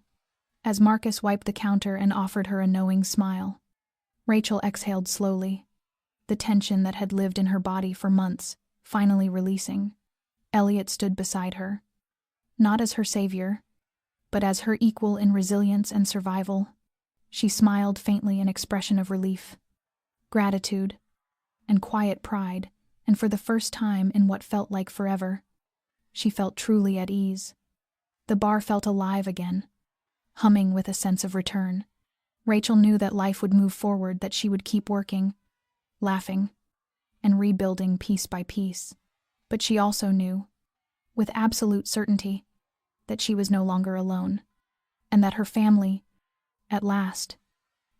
As Marcus wiped the counter and offered her a knowing smile, Rachel exhaled slowly, the tension that had lived in her body for months finally releasing. Elliot stood beside her, not as her savior, but as her equal in resilience and survival. She smiled faintly, an expression of relief, gratitude, and quiet pride, and for the first time in what felt like forever, she felt truly at ease. The bar felt alive again, humming with a sense of return. Rachel knew that life would move forward, that she would keep working, laughing, and rebuilding piece by piece. But she also knew, with absolute certainty, that she was no longer alone, and that her family, at last,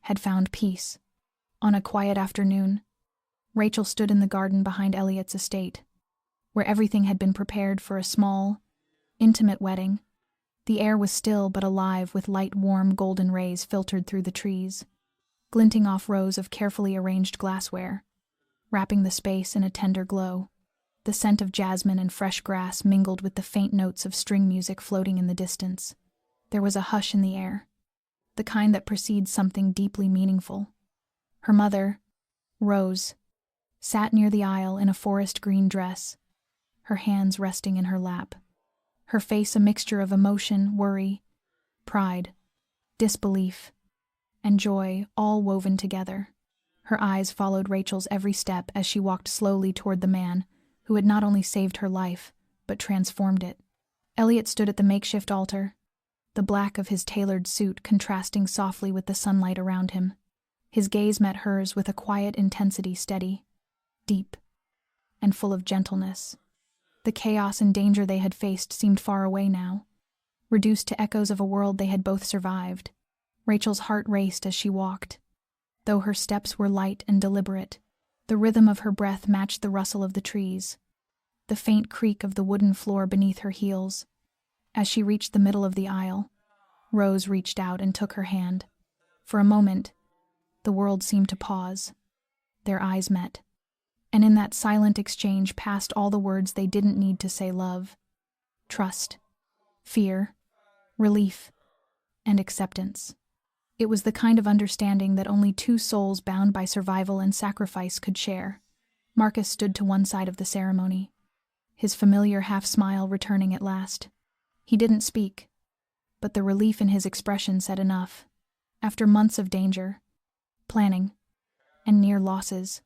had found peace. On a quiet afternoon, Rachel stood in the garden behind Elliot's estate, where everything had been prepared for a small, intimate wedding. The air was still but alive with light, warm, golden rays filtered through the trees, glinting off rows of carefully arranged glassware, wrapping the space in a tender glow. The scent of jasmine and fresh grass mingled with the faint notes of string music floating in the distance. There was a hush in the air, the kind that precedes something deeply meaningful. Her mother, Rose, sat near the aisle in a forest green dress, her hands resting in her lap, her face a mixture of emotion, worry, pride, disbelief, and joy, all woven together. Her eyes followed Rachel's every step as she walked slowly toward the man who had not only saved her life, but transformed it. Elliot stood at the makeshift altar, the black of his tailored suit contrasting softly with the sunlight around him. His gaze met hers with a quiet intensity, steady, deep, and full of gentleness. The chaos and danger they had faced seemed far away now, reduced to echoes of a world they had both survived. Rachel's heart raced as she walked. Though her steps were light and deliberate, the rhythm of her breath matched the rustle of the trees, the faint creak of the wooden floor beneath her heels. As she reached the middle of the aisle, Rose reached out and took her hand. For a moment, The world seemed to pause. Their eyes met. And in that silent exchange passed all the words they didn't need to say: love, trust, fear, relief, and acceptance. It was the kind of understanding that only two souls bound by survival and sacrifice could share. Marcus stood to one side of the ceremony, his familiar half-smile returning at last. He didn't speak, but the relief in his expression said enough. After months of danger, planning, and near losses,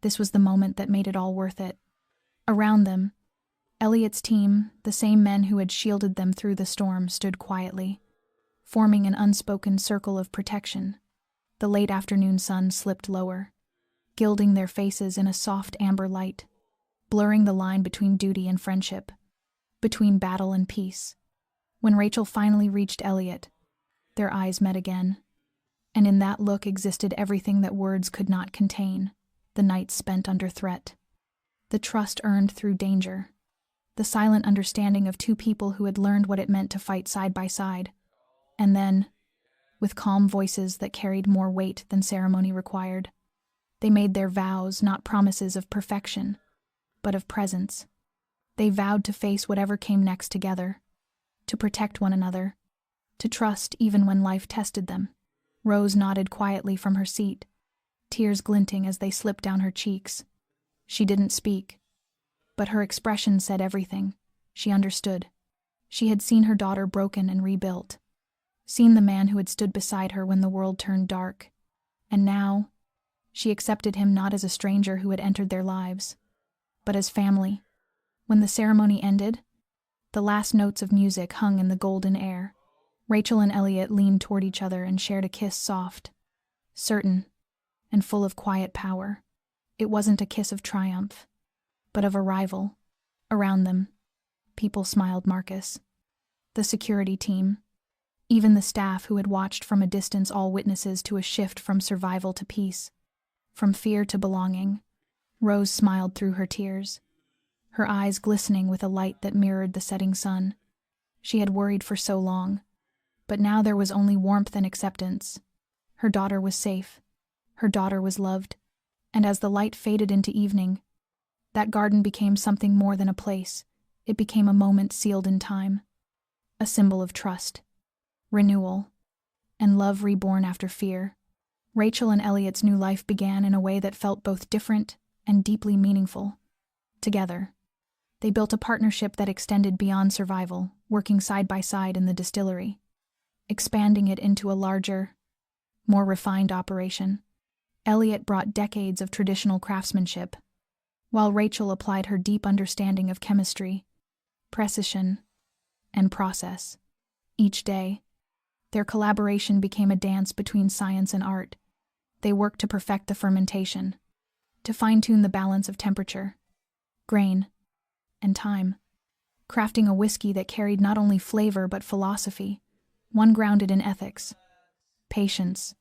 this was the moment that made it all worth it. Around them, Elliot's team, the same men who had shielded them through the storm, stood quietly, forming an unspoken circle of protection. The late afternoon sun slipped lower, gilding their faces in a soft amber light, blurring the line between duty and friendship, between battle and peace. When Rachel finally reached Elliot, their eyes met again, and in that look existed everything that words could not contain: the nights spent under threat, the trust earned through danger, the silent understanding of two people who had learned what it meant to fight side by side. And then, with calm voices that carried more weight than ceremony required, they made their vows, not promises of perfection, but of presence. They vowed to face whatever came next together, to protect one another, to trust even when life tested them. Rose nodded quietly from her seat, tears glinting as they slipped down her cheeks. She didn't speak, but her expression said everything. She understood. She had seen her daughter broken and rebuilt, seen the man who had stood beside her when the world turned dark, and now she accepted him not as a stranger who had entered their lives, but as family. When the ceremony ended, the last notes of music hung in the golden air. Rachel and Elliot leaned toward each other and shared a kiss, soft, certain, and full of quiet power. It wasn't a kiss of triumph, but of arrival. Around them, people smiled. Marcus, the security team, even the staff who had watched from a distance, all witnesses to a shift from survival to peace, from fear to belonging. Rose smiled through her tears, her eyes glistening with a light that mirrored the setting sun. She had worried for so long, but now there was only warmth and acceptance. Her daughter was safe. Her daughter was loved. And as the light faded into evening, that garden became something more than a place. It became a moment sealed in time, a symbol of trust, renewal, and love reborn after fear. Rachel and Elliot's new life began in a way that felt both different and deeply meaningful. Together, they built a partnership that extended beyond survival, working side by side in the distillery, expanding it into a larger, more refined operation. Elliot brought decades of traditional craftsmanship, while Rachel applied her deep understanding of chemistry, precision, and process. Each day, their collaboration became a dance between science and art. They worked to perfect the fermentation, to fine-tune the balance of temperature, grain, and time, crafting a whiskey that carried not only flavor but philosophy, one grounded in ethics, patience,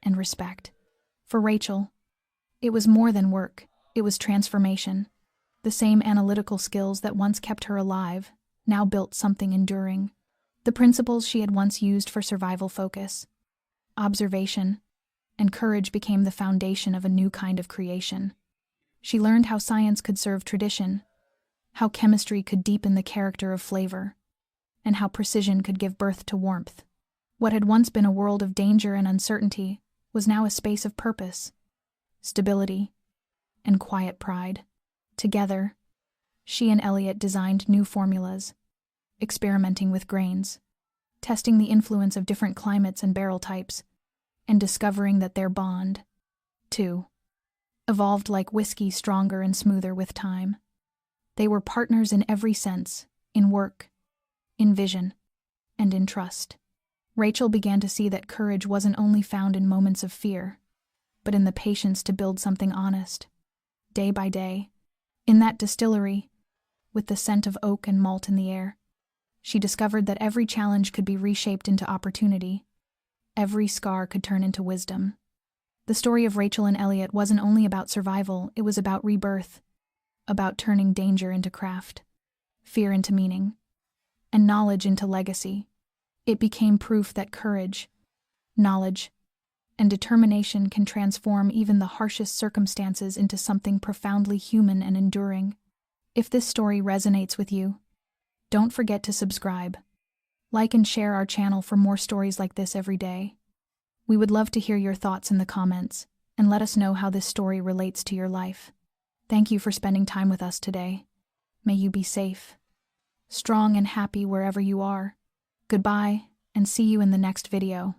and respect. For Rachel, it was more than work. It was transformation. The same analytical skills that once kept her alive now built something enduring. The principles she had once used for survival: focus, observation, and courage became the foundation of a new kind of creation. She learned how science could serve tradition, how chemistry could deepen the character of flavor, and how precision could give birth to warmth. What had once been a world of danger and uncertainty was now a space of purpose, stability, and quiet pride. Together, she and Elliot designed new formulas, experimenting with grains, testing the influence of different climates and barrel types, and discovering that their bond, too, evolved like whiskey, stronger and smoother with time. They were partners in every sense, in work, in vision, and in trust. Rachel began to see that courage wasn't only found in moments of fear, but in the patience to build something honest, day by day. In that distillery, with the scent of oak and malt in the air, she discovered that every challenge could be reshaped into opportunity. Every scar could turn into wisdom. The story of Rachel and Elliot wasn't only about survival, it was about rebirth, about turning danger into craft, fear into meaning, and knowledge into legacy. It became proof that courage, knowledge, and determination can transform even the harshest circumstances into something profoundly human and enduring. If this story resonates with you, don't forget to subscribe, like and share our channel for more stories like this every day. We would love to hear your thoughts in the comments, and let us know how this story relates to your life. Thank you for spending time with us today. May you be safe, strong and happy wherever you are. Goodbye, and see you in the next video.